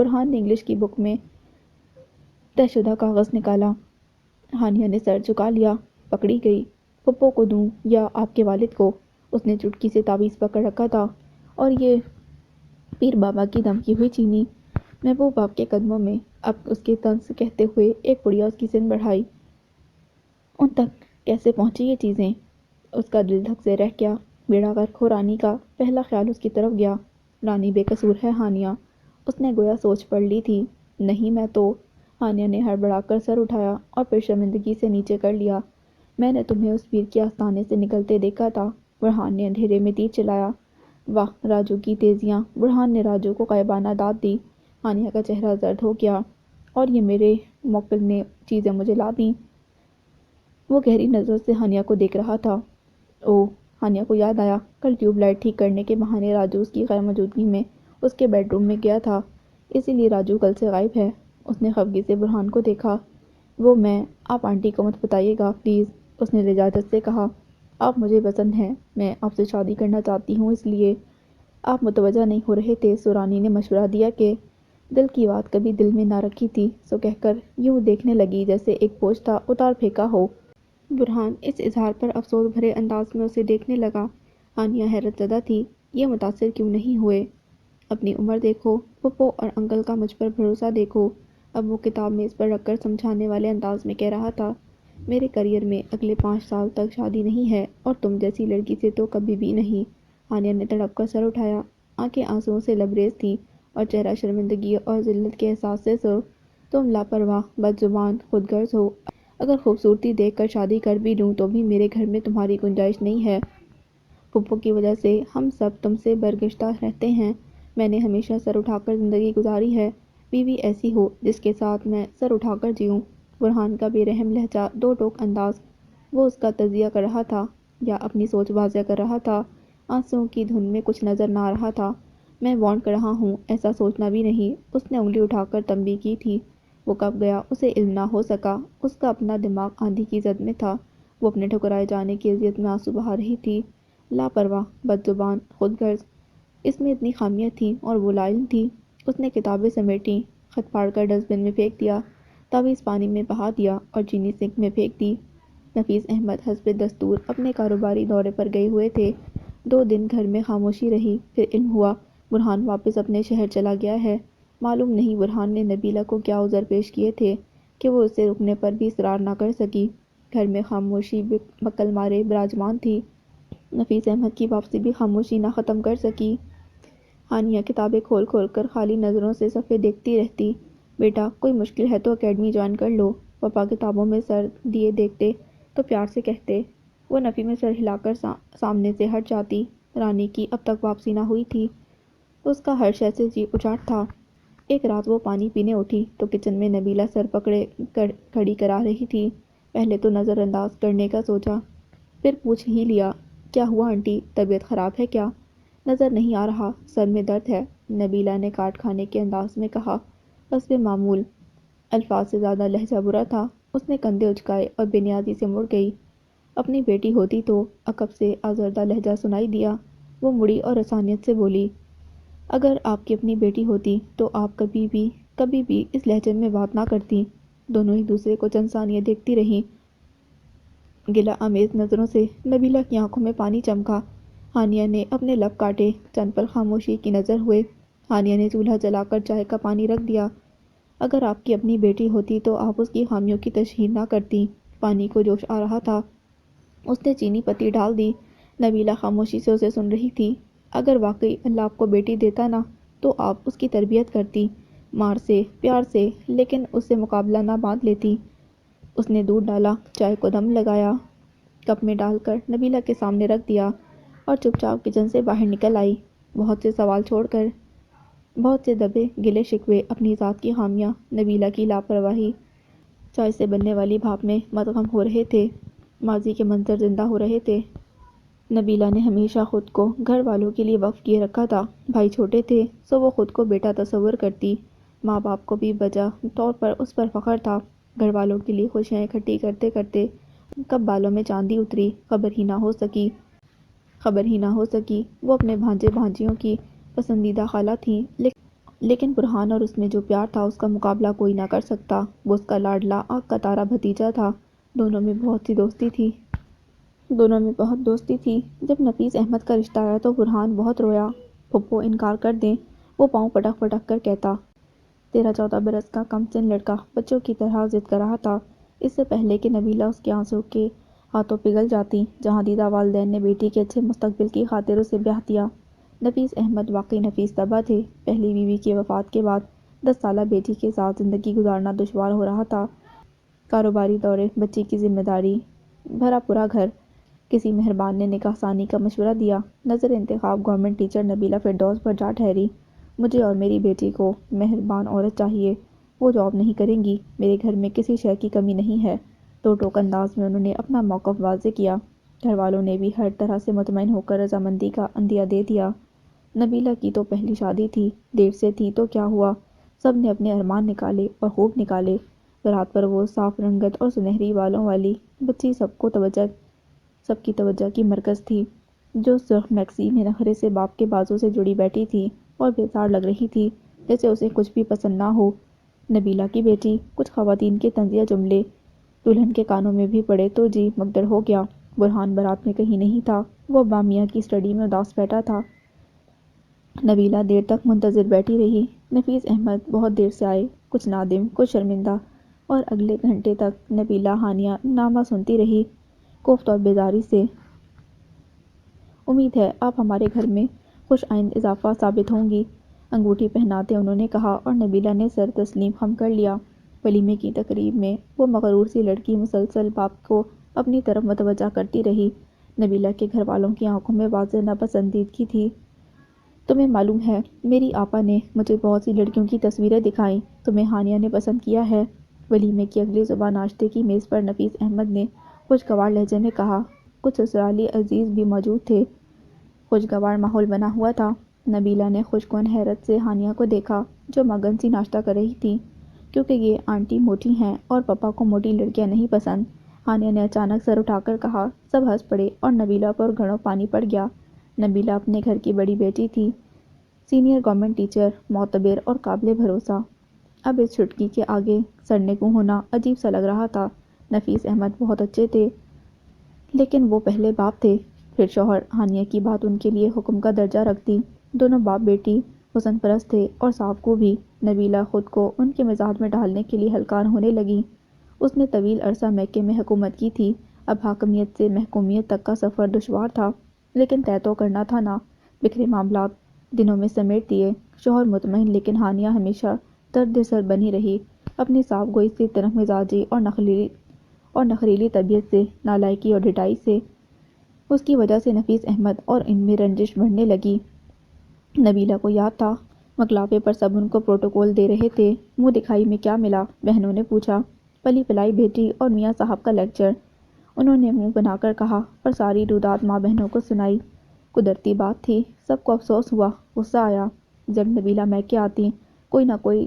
فرحان نے انگلش کی بک میں طے شدہ کاغذ نکالا۔ ہانیہ نے سر جھکا لیا۔ پکڑی گئی۔ پھپھو کو دوں یا آپ کے والد کو؟ اس نے چٹکی سے تعویذ پکڑ رکھا تھا اور یہ پیر بابا کی دمکی ہوئی چینی۔ محبوب آپ کے قدموں میں۔ اب اس کے طنز کہتے ہوئے ایک پڑیا اس کی سن بڑھائی۔ ان تک کیسے پہنچی یہ چیزیں؟ اس کا دل دھک سے رہ گیا۔ بیڑا غرق ہو رانی کا پہلا خیال اس کی طرف گیا۔ رانی بے قصور ہے ہانیہ، اس نے گویا سوچ پڑھ لی تھی۔ نہیں میں تو… ہانیہ نے ہڑبڑا کر سر اٹھایا اور پھر شرمندگی سے نیچے کر لیا۔ میں نے تمہیں اس پیر کے آستانے سے نکلتے دیکھا تھا۔ برہان نے اندھیرے میں تیر چلایا۔ واہ راجو کی تیزیاں! برہان نے راجو کو غائبانہ داد دی۔ ہانیہ کا چہرہ زرد ہو گیا۔ اور یہ میرے موکل نے چیزیں مجھے لا دیں۔ وہ گہری نظروں سے ہانیہ کو دیکھ رہا تھا۔ اوہ! ہانیہ کو یاد آیا، کل ٹیوب لائٹ ٹھیک کرنے کے بہانے راجو اس کی غیر موجودگی میں اس کے بیڈ روم میں گیا تھا، اسی لیے راجو کل سے غائب ہے۔ اس نے خفگی سے برہان کو دیکھا۔ وہ میں… آپ آنٹی کو مت بتائیے گا پلیز، اس نے لجاجت سے کہا۔ آپ مجھے پسند ہیں، میں آپ سے شادی کرنا چاہتی ہوں اس لیے… آپ متوجہ نہیں ہو رہے تھے سو رانی نے مشورہ دیا کہ… دل کی بات کبھی دل میں نہ رکھی تھی سو کہہ کر یوں دیکھنے لگی جیسے ایک بوجھ تھا اتار پھینکا ہو۔ برہان اس اظہار پر افسوس بھرے انداز میں اسے دیکھنے لگا۔ ہانیہ حیرت زدہ تھی۔ یہ متاثر کیوں نہیں ہوئے؟ اپنی عمر دیکھو، پھپھو اور انکل کا مجھ پر بھروسہ دیکھو۔ اب وہ کتاب میز پر رکھ کر سمجھانے والے انداز میں کہہ رہا تھا۔ میرے کیریئر میں اگلے 5 سال تک شادی نہیں ہے اور تم جیسی لڑکی سے تو کبھی بھی نہیں۔ ہانیہ نے تڑپ کر سر اٹھایا۔ آنکھیں آنسوؤں سے لبریز تھیں اور چہرہ شرمندگی اور ذلت کے احساس سے سرخ۔ تم لاپرواہ، بد زبان، خود غرض ہو۔ اگر خوبصورتی دیکھ کر شادی کر بھی لوں تو بھی میرے گھر میں تمہاری گنجائش نہیں ہے۔ پھپھو کی وجہ سے ہم سب تم سے برگشتہ رہتے ہیں۔ میں نے ہمیشہ سر اٹھا کر زندگی گزاری ہے۔ بیوی ایسی ہو جس کے ساتھ میں سر اٹھا کر جیوں۔ برہان کا بے رحم لہجہ، دو ٹوک انداز، وہ اس کا تجزیہ کر رہا تھا یا اپنی سوچ واضح کر رہا تھا؟ آنسوؤں کی دھند میں کچھ نظر نہ آ رہا تھا۔ میں وارن کر رہا ہوں، ایسا سوچنا بھی نہیں۔ اس نے انگلی اٹھا کر تنبیہ کی تھی۔ وہ کب گیا اسے علم نہ ہو سکا۔ اس کا اپنا دماغ آندھی کی زد میں تھا۔ وہ اپنے ٹھکرائے جانے کی اذیت میں آنسو بہا رہی تھی۔ لاپرواہ، بد زبان، خود غرض، اس میں اتنی خامیاں تھیں اور وہ لاعلم تھی۔ اس نے کتابیں سمیٹیں، خط پھاڑ کر ڈسٹ بن میں پھینک دیا، تعویذ پانی میں بہا دیا اور چینی سنک میں پھینک دی۔ نفیس احمد حسب دستور اپنے کاروباری دورے پر گئے ہوئے تھے۔ 2 دن گھر میں خاموشی رہی، پھر علم ہوا برہان واپس اپنے شہر چلا گیا ہے۔ معلوم نہیں برہان نے نبیلہ کو کیا عذر پیش کیے تھے کہ وہ اسے رکنے پر بھی اصرار نہ کر سکی۔ گھر میں خاموشی بقل مارے براجمان تھی۔ نفیس احمد کی واپسی بھی خاموشی نہ ختم کر سکی۔ ہانیہ کتابیں کھول کھول کر خالی نظروں سے صفحے دیکھتی رہتی۔ بیٹا کوئی مشکل ہے تو اکیڈمی جوائن کر لو، پاپا کتابوں میں سر دیے دیکھتے تو پیار سے کہتے۔ وہ نفی میں سر ہلا کر سامنے سے ہٹ جاتی۔ رانی کی اب تک واپسی نہ ہوئی تھی۔ اس کا ہر شے سے جی اچاٹ تھا۔ ایک رات وہ پانی پینے اٹھی تو کچن میں نبیلہ سر پکڑے کھڑی کرا رہی تھی۔ پہلے تو نظر انداز کرنے کا سوچا، پھر پوچھ ہی لیا، کیا ہوا آنٹی، طبیعت خراب ہے کیا؟ نظر نہیں آ رہا، سر میں درد ہے، نبیلہ نے کاٹ کھانے کے انداز میں کہا۔ حسب معمول، الفاظ سے زیادہ لہجہ برا تھا۔ اس نے کندھے اچکائے اور بے نیازی سے مڑ گئی۔ اپنی بیٹی ہوتی تو… عقب سے آزردہ لہجہ سنائی دیا۔ وہ مڑی اور رسانیت سے بولی، اگر آپ کی اپنی بیٹی ہوتی تو آپ کبھی بھی اس لہجے میں بات نہ کرتی۔ دونوں ایک دوسرے کو چند ثانیے دیکھتی رہیں گلہ آمیز نظروں سے۔ نبیلہ کی آنکھوں میں پانی چمکا۔ ہانیہ نے اپنے لب کاٹے۔ چند پل خاموشی کی نظر ہوئے۔ ہانیہ نے چولہا جلا کر چائے کا پانی رکھ دیا۔ اگر آپ کی اپنی بیٹی ہوتی تو آپ اس کی خامیوں کی تشہیر نہ کرتی۔ پانی کو جوش آ رہا تھا۔ اس نے چینی پتی ڈال دی۔ نبیلہ خاموشی سے اسے سن رہی تھی۔ اگر واقعی اللہ آپ کو بیٹی دیتا نا تو آپ اس کی تربیت کرتی، مار سے، پیار سے، لیکن اس سے مقابلہ نہ باندھ لیتی۔ اس نے دودھ ڈالا، چائے کو دم لگایا، کپ میں ڈال کر نبیلہ کے سامنے رکھ دیا اور چپ چاپ کچن سے باہر نکل آئی۔ بہت سے سوال چھوڑ کر، بہت سے دبے گلے شکوے، اپنی ذات کی خامیاں، نبیلہ کی لاپرواہی، چائے سے بننے والی بھاپ میں مدغم ہو رہے تھے۔ ماضی کے منظر زندہ ہو رہے تھے۔ نبیلہ نے ہمیشہ خود کو گھر والوں کے لیے وقف کیے رکھا تھا۔ بھائی چھوٹے تھے سو وہ خود کو بیٹا تصور کرتی۔ ماں باپ کو بھی بجا طور پر اس پر فخر تھا۔ گھر والوں کے لیے خوشیاں اکٹھی کرتے کرتے کب بالوں میں چاندی اتری خبر ہی نہ ہو سکی۔ وہ اپنے بھانجے بھانجیوں کی پسندیدہ خالہ تھیں، لیکن برہان اور اس میں جو پیار تھا اس کا مقابلہ کوئی نہ کر سکتا۔ وہ اس کا لاڈلا آنکھ کا تارا بھتیجا تھا۔ دونوں میں بہت دوستی تھی۔ جب نفیس احمد کا رشتہ آیا تو برہان بہت رویا۔ پھپھو انکار کر دیں، وہ پاؤں پٹک پٹک کر کہتا، 13-14 برس کا کم سن لڑکا بچوں کی طرح ضد کر رہا تھا۔ اس سے پہلے کہ نبیلہ اس کے آنسوں کے ہاتھوں پگھل جاتی، جہاں دیدہ والدین نے بیٹی کے اچھے مستقبل کی خاطر اسے بیاہ دیا۔ نفیس احمد واقعی نفیس طبع تھے۔ پہلی بیوی کی وفات کے بعد 10 سالہ بیٹی کے ساتھ زندگی گزارنا دشوار ہو رہا تھا۔ کاروباری دورے، بچی کی ذمہ داری، بھرا پورا گھر۔ کسی مہربان نے نکاح ثانی کا مشورہ دیا۔ نظر انتخاب گورنمنٹ ٹیچر نبیلہ فردوس پر جا ٹھہری۔ مجھے اور میری بیٹی کو مہربان عورت چاہیے۔ وہ جاب نہیں کریں گی۔ میرے گھر میں کسی شے کی کمی نہیں ہے۔ تو ٹوک انداز میں انہوں نے اپنا موقف واضح کیا۔ گھر والوں نے بھی ہر طرح سے مطمئن ہو کر رضامندی کا عندیہ دے دیا۔ نبیلہ کی تو پہلی شادی تھی، دیر سے تھی تو کیا ہوا، سب نے اپنے ارمان نکالے اور خوب نکالے۔ رات پر وہ صاف رنگت اور سنہری بالوں والی بچی سب کی توجہ کی مرکز تھی، جو سرخ میکسی میں نخرے سے باپ کے بازو سے جڑی بیٹھی تھی اور بیزار لگ رہی تھی، جیسے اسے کچھ بھی پسند نہ ہو۔ نبیلہ کی بیٹی۔ کچھ خواتین کے طنزیہ جملے دلہن کے کانوں میں بھی پڑے تو جی مگدڑ ہو گیا۔ برہان بارات میں کہیں نہیں تھا، وہ بامیہ کی اسٹڈی میں اداس بیٹھا تھا۔ نبیلہ دیر تک منتظر بیٹھی رہی۔ نفیس احمد بہت دیر سے آئے، کچھ نادم، کچھ شرمندہ، اور اگلے گھنٹے تک نبیلہ ہانیہ نامہ سنتی رہی، کوفت اور بیزاری سے۔ امید ہے آپ ہمارے گھر میں خوش آئند اضافہ ثابت ہوں گی، انگوٹھی پہناتے انہوں نے کہا، اور نبیلہ نے سر تسلیم خم کر لیا۔ ولیمے کی تقریب میں وہ مغرور سی لڑکی مسلسل باپ کو اپنی طرف متوجہ کرتی رہی۔ نبیلہ کے گھر والوں کی آنکھوں میں واضح ناپسندیدگی تھی۔ تمہیں معلوم ہے، میری آپا نے مجھے بہت سی لڑکیوں کی تصویریں دکھائیں، تمہیں ہانیہ نے پسند کیا ہے؟ ولیمے کی اگلی صبح ناشتے کی میز پر نفیس احمد نے خوشگوار لہجے میں کہا۔ کچھ سسرالی عزیز بھی موجود تھے۔ خوشگوار ماحول بنا ہوا تھا۔ نبیلہ نے خوشگوار حیرت سے ہانیہ کو دیکھا، جو مگن سی ناشتہ کر رہی تھی۔ کیونکہ یہ آنٹی موٹی ہیں اور پپا کو موٹی لڑکیاں نہیں پسند، ہانیہ نے اچانک سر اٹھا کر کہا۔ سب ہنس پڑے اور نبیلہ پر گھڑوں پانی پڑ گیا۔ نبیلہ اپنے گھر کی بڑی بیٹی تھی، سینئر گورنمنٹ ٹیچر، معتبر اور قابل بھروسہ۔ اب اس چھٹکی کے آگے سڑنے کو ہونا عجیب سا لگ رہا تھا۔ نفیس احمد بہت اچھے تھے، لیکن وہ پہلے باپ تھے، پھر شوہر۔ ہانیہ کی بات ان کے لیے حکم کا درجہ رکھتی۔ دونوں باپ بیٹی حسن پرست تھے اور صاف کو بھی۔ نبیلہ خود کو ان کے مزاج میں ڈھالنے کے لیے ہلکان ہونے لگی۔ اس نے طویل عرصہ میکے میں حکومت کی تھی، اب حاکمیت سے محکومیت تک کا سفر دشوار تھا، لیکن طے تو کرنا تھا نا۔ بکھرے معاملات دنوں میں سمیٹ دیے۔ شوہر مطمئن، لیکن ہانیہ ہمیشہ درد سر بنی رہی، اپنی صاف گوئی سے، تنگ مزاجی اور نخریلی طبیعت سے، نالائکی اور ڈھٹائی سے۔ اس کی وجہ سے نفیس احمد اور ان میں رنجش بڑھنے لگی۔ نبیلہ کو یاد تھا، مکلاوے پر سب ان کو پروٹوکول دے رہے تھے۔ منہ دکھائی میں کیا ملا؟ بہنوں نے پوچھا۔ پلی پلائی بیٹی اور میاں صاحب کا لیکچر، انہوں نے منہ بنا کر کہا، اور ساری روداد ماں بہنوں کو سنائی۔ قدرتی بات تھی، سب کو افسوس ہوا، غصہ آیا۔ جب نبیلہ میکے آتی، کوئی نہ کوئی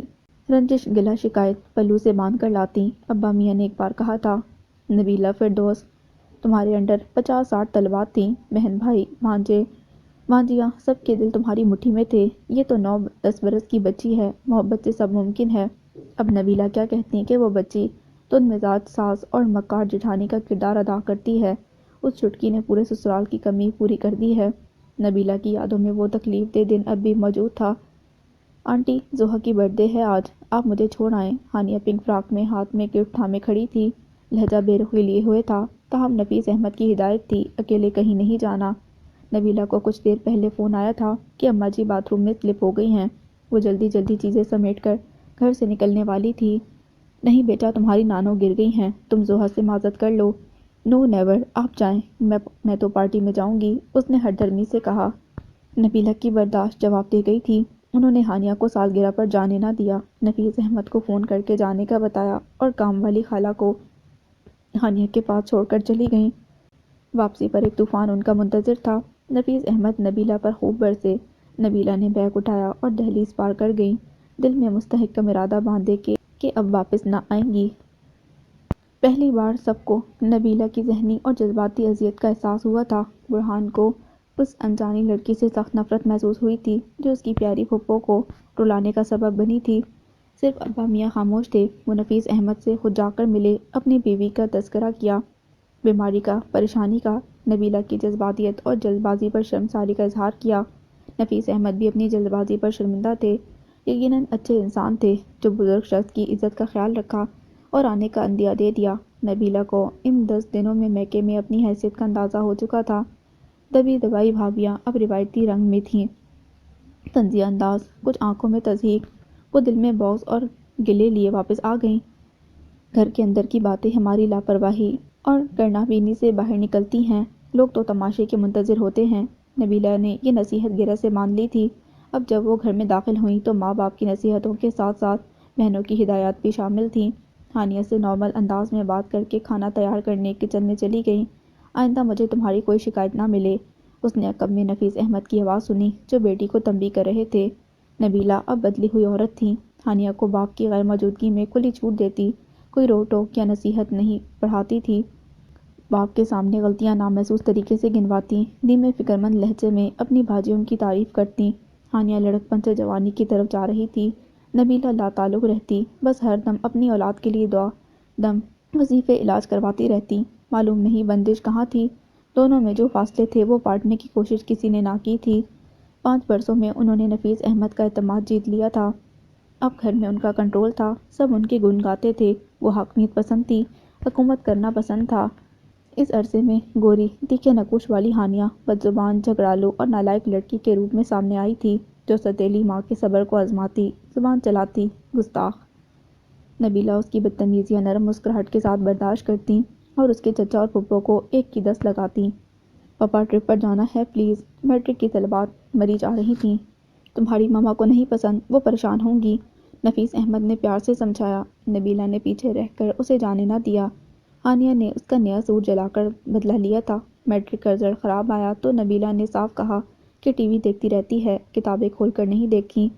رنجش، گلہ، شکایت پلو سے باندھ کر لاتی۔ ابا میاں نے ایک بار کہا تھا، نبیلہ فردوس، تمہارے انڈر 50-60 طلبات تھیں، بہن بھائی، بھانجے بھانجیاں، سب کے دل تمہاری مٹھی میں تھے۔ یہ تو 9-10 برس کی بچی ہے، محبت سے سب ممکن ہے۔ اب نبیلہ کیا کہتی کہ وہ بچی تند مزاج ساس اور مکار جٹھانی کا کردار ادا کرتی ہے۔ اس چھٹکی نے پورے سسرال کی کمی پوری کر دی ہے۔ نبیلہ کی یادوں میں وہ تکلیف دہ دن اب بھی موجود تھا۔ آنٹی، زحا کی برتھ ڈے ہے آج، آپ مجھے چھوڑ آئیں۔ ہانیہ پنک فراک میں ہاتھ میں گفٹ تھامے کھڑی تھی، لہجہ بے رخی لیے ہوئے تھا، تاہم نفیس احمد کی ہدایت تھی اکیلے کہیں نہیں جانا۔ نبیلہ کو کچھ دیر پہلے فون آیا تھا کہ اماں جی باتھ روم میں سلپ ہو گئی ہیں۔ وہ جلدی جلدی چیزیں سمیٹ کر گھر سے نکلنے والی تھی۔ نہیں بیٹا، تمہاری نانو گر گئی ہیں، تم زحا سے معذرت کر لو۔ نو نیور، آپ جائیں، میں تو پارٹی میں جاؤں گی، اس نے ہٹ دھرمی سے کہا۔ نبیلہ کی برداشت جواب دے گئی تھی۔ انہوں نے ہانیہ کو سالگرہ پر جانے نہ دیا، نفیس احمد کو فون کر کے جانے کا بتایا، اور کام والی خالہ کو ہانیہ کے پاس چھوڑ کر چلی گئیں۔ واپسی پر ایک طوفان ان کا منتظر تھا۔ نفیس احمد نبیلہ پر خوب برسے۔ نبیلہ نے بیگ اٹھایا اور دہلیز پار کر گئیں، دل میں مستحکم ارادہ باندھے کہ اب واپس نہ آئیں گی۔ پہلی بار سب کو نبیلہ کی ذہنی اور جذباتی اذیت کا احساس ہوا تھا۔ برہان کو اس انجانی لڑکی سے سخت نفرت محسوس ہوئی تھی جو اس کی پیاری پھپھو کو رلانے کا سبب بنی تھی۔ صرف ابا میاں خاموش تھے۔ وہ نفیس احمد سے خود جا کر ملے، اپنی بیوی کا تذکرہ کیا، بیماری کا، پریشانی کا، نبیلہ کی جذباتیت اور جلد بازی پر شرمساری کا اظہار کیا۔ نفیس احمد بھی اپنی جلد بازی پر شرمندہ تھے۔ یقیناً اچھے انسان تھے جو بزرگ شخص کی عزت کا خیال رکھا اور آنے کا عندیہ دے دیا۔ نبیلہ کو ان 10 دنوں میں میکے میں اپنی حیثیت کا اندازہ ہو چکا تھا۔ دبی دبائی بھابیاں اب روایتی رنگ میں تھیں، طنزیہ انداز، کچھ آنکھوں میں تضحیک۔ وہ دل میں بغض اور گلے لیے واپس آ گئیں۔ گھر کے اندر کی باتیں ہماری لاپرواہی اور کرنا بینی سے باہر نکلتی ہیں، لوگ تو تماشے کے منتظر ہوتے ہیں۔ نبیلہ نے یہ نصیحت گرہ سے مان لی تھی۔ اب جب وہ گھر میں داخل ہوئیں تو ماں باپ کی نصیحتوں کے ساتھ ساتھ بہنوں کی ہدایات بھی شامل تھیں۔ ہانیہ سے نارمل انداز میں بات کر کے کھانا تیار کرنے کچن میں چلی گئیں۔ آئندہ مجھے تمہاری کوئی شکایت نہ ملے۔ اس نے عقب میں نفیس احمد کی آواز سنی جو بیٹی کو تنبیہ کر رہے تھے۔ نبیلہ اب بدلی ہوئی عورت تھیں۔ ہانیہ کو باپ کی غیر موجودگی میں کھلی چھوٹ دیتی، کوئی روک ٹوک یا نصیحت نہیں پڑھاتی تھی۔ باپ کے سامنے غلطیاں نامحسوس طریقے سے گنواتی، دھیمے فکرمند لہجے میں اپنی بھاجیوں کی تعریف کرتی۔ ہانیہ لڑکپن سے جوانی کی طرف جا رہی تھی، نبیلہ لاتعلق رہتی، بس ہر دم اپنی اولاد کے لیے دعا دم وظیفے علاج کرواتی رہتی۔ معلوم نہیں بندش کہاں تھی، دونوں میں جو فاصلے تھے وہ پاٹنے کی کوشش کسی نے نہ کی تھی۔ 5 برسوں میں انہوں نے نفیس احمد کا اعتماد جیت لیا تھا۔ اب گھر میں ان کا کنٹرول تھا، سب ان کے گن گاتے تھے۔ وہ حاکمیت پسند تھی، حکومت کرنا پسند تھا۔ اس عرصے میں گوری تیکھے نقوش والی ہانیہ بدزبان، جھگڑالو اور نالائق لڑکی کے روپ میں سامنے آئی تھی جو ستیلی ماں کے صبر کو آزماتی، زبان چلاتی، گستاخ۔ نبیلہ اس کی بدتمیزیاں نرم مسکراہٹ کے ساتھ برداشت کرتیں اور اس کے چچا اور پھپھو کو ایک کی 10 لگاتیں۔ پاپا ٹرپ پر جانا ہے پلیز، میٹرک کی طلبات مری جا رہی تھیں۔ تمہاری ماما کو نہیں پسند، وہ پریشان ہوں گی، نفیس احمد نے پیار سے سمجھایا۔ نبیلہ نے پیچھے رہ کر اسے جانے نہ دیا۔ ہانیہ نے اس کا نیا سوٹ جلا کر بدلہ لیا تھا۔ میٹرک کا رزلٹ خراب آیا تو نبیلہ نے صاف کہا کہ ٹی وی دیکھتی رہتی ہے، کتابیں کھول کر نہیں دیکھیں۔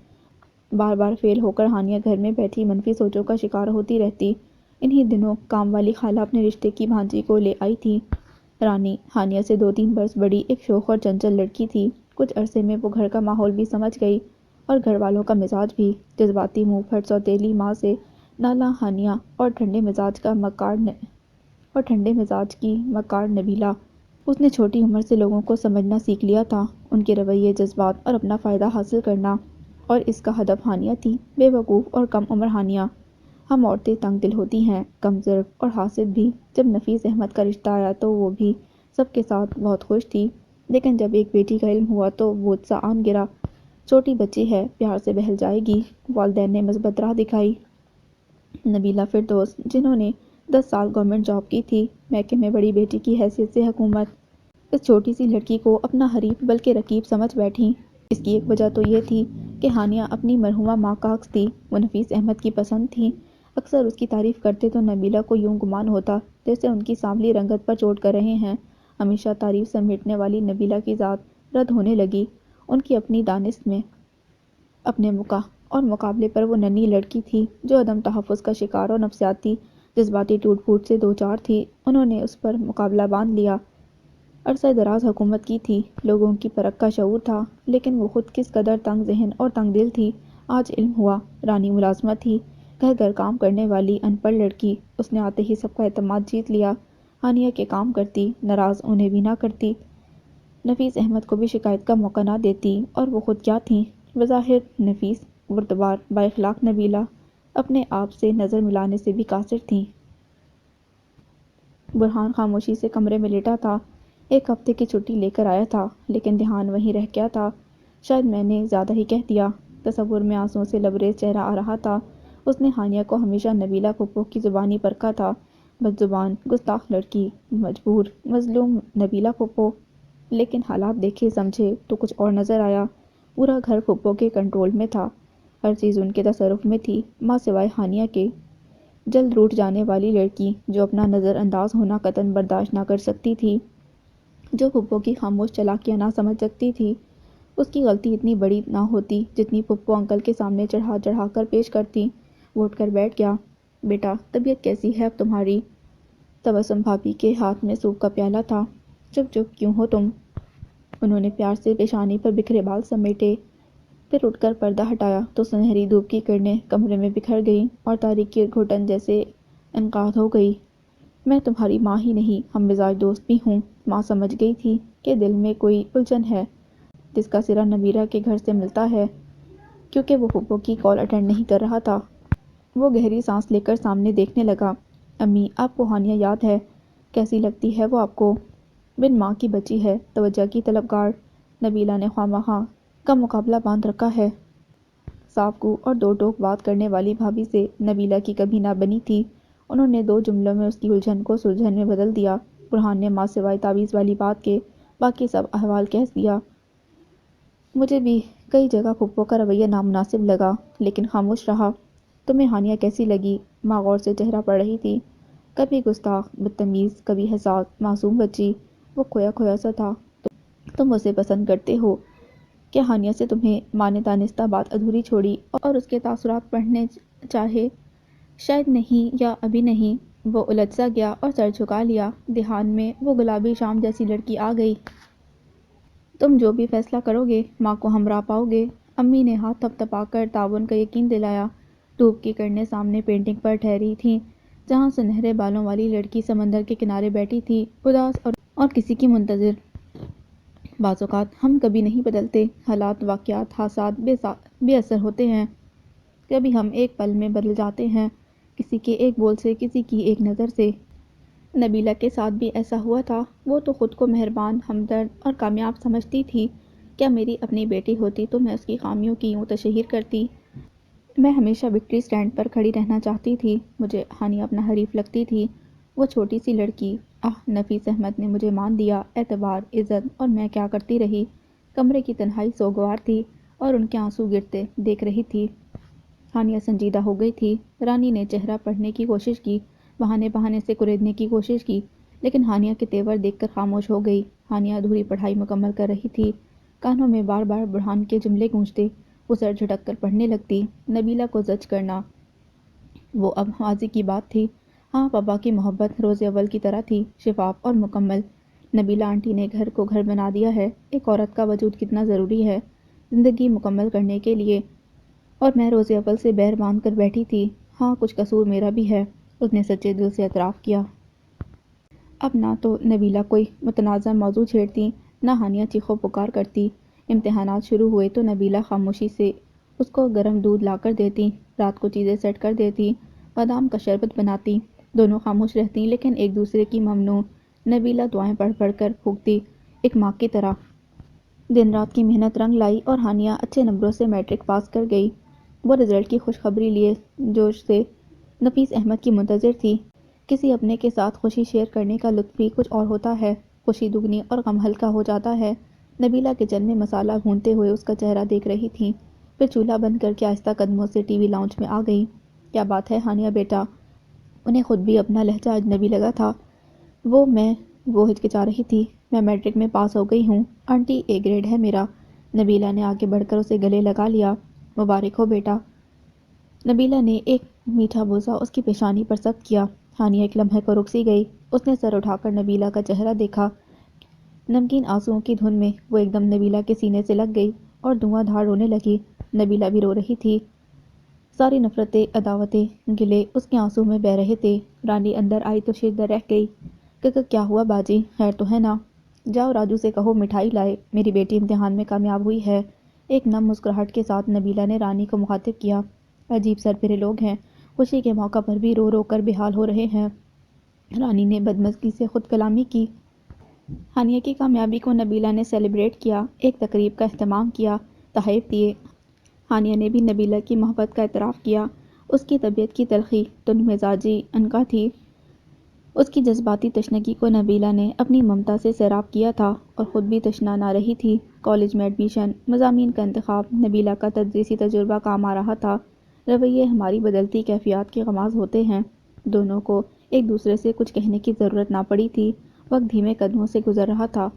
بار بار فیل ہو کر ہانیہ گھر میں بیٹھی منفی سوچوں کا شکار ہوتی رہتی۔ انہی دنوں کام والی خالہ اپنے رشتے کی بھانجی کو لے آئی تھی۔ رانی ہانیہ سے 2-3 برس بڑی ایک شوخ اور چنچل لڑکی تھی۔ کچھ عرصے میں وہ گھر کا ماحول بھی سمجھ گئی اور گھر والوں کا مزاج بھی۔ جذباتی منہ پھٹ سوتیلی ماں سے نالاں ہانیہ اور ٹھنڈے مزاج کی مکار نبیلہ۔ اس نے چھوٹی عمر سے لوگوں کو سمجھنا سیکھ لیا تھا، ان کے رویے، جذبات اور اپنا فائدہ حاصل کرنا، اور اس کا ہدف ہانیہ تھی۔ بے وقوف اور کم عمر ہانیہ۔ ہم عورتیں تنگ دل ہوتی ہیں، کم ظرف اور حاسد بھی۔ جب نفیس احمد کا رشتہ آیا تو وہ بھی سب کے ساتھ بہت خوش تھی، لیکن جب ایک بیٹی کا علم ہوا تو بوجھ سا آن گرا۔ چھوٹی بچی ہے، پیار سے بہل جائے گی۔ والدین نے مثبت راہ دکھائی۔ نبیلہ فردوس، جنہوں نے 10 سال گورنمنٹ جاب کی تھی، میکے میں بڑی بیٹی کی حیثیت سے حکومت۔ اس چھوٹی سی لڑکی کو اپنا حریف بلکہ رقیب سمجھ بیٹھیں۔ اس کی ایک وجہ تو یہ تھی کہ ہانیہ اپنی مرحومہ ماں کا عکس تھی۔ وہ نفیس احمد کی پسند تھیں۔ اکثر اس کی تعریف کرتے تو نبیلہ کو یوں گمان ہوتا جیسے ان کی سانولی رنگت پر چوٹ کر رہے ہیں۔ ہمیشہ تعریف سمیٹنے والی نبیلہ کی ذات رد ہونے لگی۔ ان کی اپنی دانست میں اپنے مقابلے پر وہ ننھی لڑکی تھی جو عدم تحفظ کا شکار اور نفسیاتی جذباتی ٹوٹ پھوٹ سے دوچار تھی۔ انہوں نے اس پر مقابلہ باندھ لیا۔ عرصہ دراز حکومت کی تھی، لوگوں کی پرکھ کا شعور تھا، لیکن وہ خود کس قدر تنگ ذہن اور تنگ دل تھی، آج علم ہوا۔ رانی ملازمت تھی، گھر گھر کام کرنے والی ان پڑھ لڑکی۔ اس نے آتے ہی سب کا اعتماد جیت لیا۔ ہانیہ کے کام کرتی، ناراض انہیں بھی نہ کرتی، نفیس احمد کو بھی شکایت کا موقع نہ دیتی، اور وہ خود کیا تھیں؟ بظاہر نفیس، بردبار، بااخلاق نبیلہ اپنے آپ سے نظر ملانے سے بھی قاصر تھیں۔ برہان خاموشی سے کمرے میں لیٹا تھا۔ 1 ہفتے کی چھٹی لے کر آیا تھا، لیکن دھیان وہیں رہ گیا تھا۔ شاید میں نے زیادہ ہی کہہ دیا۔ تصور میں آنسوؤں سے لبریز چہرہ آ رہا تھا۔ اس نے ہانیہ کو ہمیشہ نبیلہ پھپھو کی زبانی پرکھا تھا۔ بدزبان، گستاخ لڑکی، مجبور، مظلوم نبیلہ پھپھو۔ لیکن حالات دیکھے سمجھے تو کچھ اور نظر آیا۔ پورا گھر پھپھو کے کنٹرول میں تھا، ہر چیز ان کے تصرف میں تھی، ماں سوائے ہانیہ کے۔ جلد روٹھ جانے والی لڑکی جو اپنا نظر انداز ہونا قطعاً برداشت نہ کر سکتی تھی، جو پھپھو کی خاموش چالاکیاں نہ سمجھ سکتی تھی۔ اس کی غلطی اتنی بڑی نہ ہوتی جتنی پھپھو انکل کے سامنے چڑھا چڑھا کر پیش کرتی۔ وہ اٹھ کر بیٹھ گیا۔ بیٹا، طبیعت کیسی ہے اب تمہاری؟ تبسم بھابھی کے ہاتھ میں سوپ کا پیالہ تھا۔ چپ چپ کیوں ہو تم؟ انہوں نے پیار سے پیشانی پر بکھرے بال سمیٹے، پھر اٹھ کر پردہ ہٹایا تو سنہری دھوپ کی کرنیں کمرے میں بکھر گئیں اور تاریکی گھٹن جیسے انقاط ہو گئی۔ میں تمہاری ماں ہی نہیں، ہم مزاج دوست بھی ہوں۔ ماں سمجھ گئی تھی کہ دل میں کوئی الجھن ہے، جس کا سرا نبیرہ کے گھر سے ملتا ہے، کیونکہ وہ پھپھو کی کال اٹینڈ نہیں کر رہا تھا۔ وہ گہری سانس لے کر سامنے دیکھنے لگا۔ امی، آپ کو ہانیہ یاد ہے؟ کیسی لگتی ہے وہ آپ کو؟ بن ماں کی بچی ہے، توجہ کی طلبگار۔ نبیلہ نے خواہ کا مقابلہ باندھ رکھا ہے۔ صاف گو اور دو ٹوک بات کرنے والی بھابھی سے نبیلہ کی کبھی نہ بنی تھی۔ انہوں نے 2 جملوں میں اس کی الجھن کو سلجھن میں بدل دیا۔ برہان نے ماں سوائے تعویذ والی بات کے باقی سب احوال کہہ دیا۔ مجھے بھی کئی جگہ پھپھو کا رویہ نامناسب لگا، لیکن خاموش رہا۔ تمہیں ہانیہ کیسی لگی؟ ماں غور سے چہرہ پڑھ رہی تھی۔ کبھی گستاخ، بدتمیز، کبھی حساس، معصوم بچی۔ وہ کھویا کھویا سا تھا۔ تم اسے پسند کرتے ہو؟ کیا ہانیہ سے تمہیں ماں نے دانستہ بات ادھوری چھوڑی اور اس کے تاثرات پڑھنے چاہے؟ شاید نہیں، یا ابھی نہیں۔ وہ الجھ سا گیا اور سر جھکا لیا۔ دھیان میں وہ گلابی شام جیسی لڑکی آ گئی۔ تم جو بھی فیصلہ کرو گے، ماں کو ہمراہ پاؤ گے۔ امی نے ہاتھ تھپ تھپا کر تعاون کا یقین دلایا۔ دھوپ کی کرنیں سامنے پینٹنگ پر ٹھہری تھیں، جہاں سنہرے بالوں والی لڑکی سمندر کے کنارے بیٹھی تھی، اداس اور کسی کی منتظر۔ بعض اوقات ہم کبھی نہیں بدلتے، حالات، واقعات، حادثات بے اثر ہوتے ہیں۔ کبھی ہم ایک پل میں بدل جاتے ہیں، کسی کے ایک بول سے، کسی کی ایک نظر سے۔ نبیلہ کے ساتھ بھی ایسا ہوا تھا۔ وہ تو خود کو مہربان، ہمدرد اور کامیاب سمجھتی تھی۔ کیا میری اپنی بیٹی ہوتی تو میں اس کی خامیوں کی یوں تشہیر کرتی؟ میں ہمیشہ وکٹری سٹینڈ پر کھڑی رہنا چاہتی تھی۔ مجھے ہانیہ اپنا حریف لگتی تھی۔ وہ چھوٹی سی لڑکی، نفیس احمد نے مجھے مان دیا، اعتبار، عزت، اور میں کیا کرتی رہی؟ کمرے کی تنہائی سوگوار تھی اور ان کے آنسو گرتے دیکھ رہی تھی۔ ہانیہ سنجیدہ ہو گئی تھی۔ رانی نے چہرہ پڑھنے کی کوشش کی، بہانے سے کریدنے کی کوشش کی، لیکن ہانیہ کے تیور دیکھ کر خاموش ہو گئی۔ ہانیہ ادھوری پڑھائی مکمل کر رہی تھی۔ کانوں میں بار بار برہان کے جملے گونجتے، وہ سر جھٹک کر پڑھنے لگتی۔ نبیلہ کو زج کرنا وہ اب ماضی کی بات تھی۔ ہاں، پاپا کی محبت روز اول کی طرح تھی، شفاف اور مکمل۔ نبیلہ آنٹی نے گھر کو گھر بنا دیا ہے۔ ایک عورت کا وجود کتنا ضروری ہے زندگی مکمل کرنے کے لیے، اور میں روز اول سے بیر باندھ کر بیٹھی تھی۔ ہاں، کچھ قصور میرا بھی ہے، اس نے سچے دل سے اعتراف کیا۔ اب نہ تو نبیلہ کوئی متنازع موضوع چھیڑتی، نہ ہانیہ چیخو پکار کرتی۔ امتحانات شروع ہوئے تو نبیلہ خاموشی سے اس کو گرم دودھ لا کر دیتی، رات کو چیزیں سیٹ کر دیتی، بادام کا شربت بناتی۔ دونوں خاموش رہتی، لیکن ایک دوسرے کی ممنوع۔ نبیلہ دعائیں پڑھ پڑھ کر پھونکتی، ایک ماں کی طرح۔ دن رات کی محنت رنگ لائی اور ہانیہ اچھے نمبروں سے میٹرک پاس کر گئی۔ وہ رزلٹ کی خوشخبری لیے جوش سے نفیس احمد کی منتظر تھی۔ کسی اپنے کے ساتھ خوشی شیئر کرنے کا لطف بھی کچھ اور ہوتا ہے، خوشی دگنی اور غم ہلکا ہو جاتا ہے۔ نبیلہ کچن میں مسالہ بھونتے ہوئے اس کا چہرہ دیکھ رہی تھی، پھر چولہا بند کر کے آہستہ قدموں سے ٹی وی لاؤنج میں آ گئی۔ کیا بات ہے ہانیہ بیٹا؟ انہیں خود بھی اپنا لہجہ اجنبی لگا تھا۔ وہ ہچکچا رہی تھی۔ میں میٹرک میں پاس ہو گئی ہوں آنٹی، اے گریڈ ہے میرا۔ نبیلہ نے آگے بڑھ کر اسے گلے لگا لیا۔ مبارک ہو بیٹا۔ نبیلہ نے ایک میٹھا بوسہ اس کی پیشانی پر سخت کیا۔ ہانیہ ایک لمحے کو رک سی گئی۔ اس نے سر اٹھا کر نبیلہ کا چہرہ دیکھا۔ نمکین آنسوؤں کی دھن میں وہ ایک دم نبیلہ کے سینے سے لگ گئی اور دھواں دھار رونے لگی۔ نبیلہ بھی رو رہی تھی۔ ساری نفرتیں، عداوتیں، گلے اس کے آنسو میں بہہ رہے تھے۔ رانی اندر آئی تو شیردہ رہ گئی۔ کیا ہوا باجی، خیر تو ہے نا؟ جاؤ راجو سے کہو مٹھائی لائے، میری بیٹی امتحان میں کامیاب ہوئی ہے۔ ایک نم مسکراہٹ کے ساتھ نبیلہ نے رانی کو مخاطب کیا۔ عجیب سرپرے لوگ ہیں، خوشی کے موقع پر بھی رو رو کر بحال ہو رہے ہیں۔ رانی نے بدمزگی سے خود کلامی کی۔ ہانیہ کی کامیابی کو نبیلہ نے سیلیبریٹ کیا، ایک تقریب کا اہتمام کیا، تحائف دیے۔ ہانیہ نے بھی نبیلہ کی محبت کا اعتراف کیا۔ اس کی طبیعت کی تلخی، تند مزاجی عنقا تھی۔ اس کی جذباتی تشنگی کو نبیلہ نے اپنی ممتا سے سیراب کیا تھا، اور خود بھی تشنا نہ رہی تھی۔ کالج میں ایڈمیشن، مضامین کا انتخاب، نبیلہ کا تدریسی تجربہ کام آ رہا تھا۔ رویے ہماری بدلتی کیفیات کے غماز ہوتے ہیں۔ دونوں کو ایک دوسرے سے کچھ کہنے کی ضرورت نہ پڑی تھی۔ وقت دھیمے قدموں سے گزر رہا تھا۔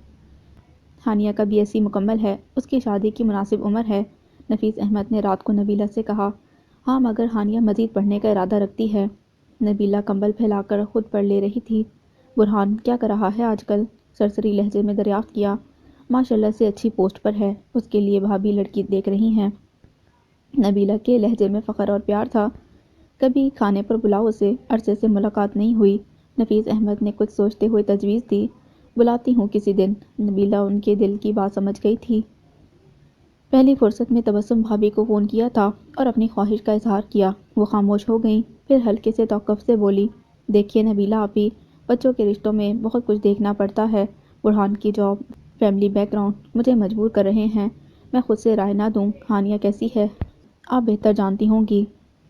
ہانیہ کا بی ایس سی مکمل ہے، اس کی شادی کی مناسب عمر ہے۔ نفیس احمد نے رات کو نبیلہ سے کہا۔ ہاں، مگر ہانیہ مزید پڑھنے کا ارادہ رکھتی ہے۔ نبیلہ کمبل پھیلا کر خود پڑھ لے رہی تھی۔ برہان کیا کر رہا ہے آج کل؟ سرسری لہجے میں دریافت کیا۔ ماشاءاللہ سے اچھی پوسٹ پر ہے، اس کے لیے بھابھی لڑکی دیکھ رہی ہیں۔ نبیلہ کے لہجے میں فخر اور پیار تھا۔ کبھی کھانے پر بلاؤ اسے، عرصے سے ملاقات نہیں ہوئی۔ نفیس احمد نے کچھ سوچتے ہوئے تجویز دی، بلاتی ہوں کسی دن۔ نبیلہ ان کے دل کی بات سمجھ گئی تھی۔ پہلی فرصت میں تبسم بھابھی کو فون کیا تھا اور اپنی خواہش کا اظہار کیا۔ وہ خاموش ہو گئیں، پھر ہلکے سے توقف سے بولی، دیکھیے نبیلہ آپی، بچوں کے رشتوں میں بہت کچھ دیکھنا پڑتا ہے۔ برہان کی جاب، فیملی بیک گراؤنڈ مجھے مجبور کر رہے ہیں میں خود سے رائے نہ دوں۔ ہانیہ کیسی ہے آپ بہتر جانتی ہوں گی،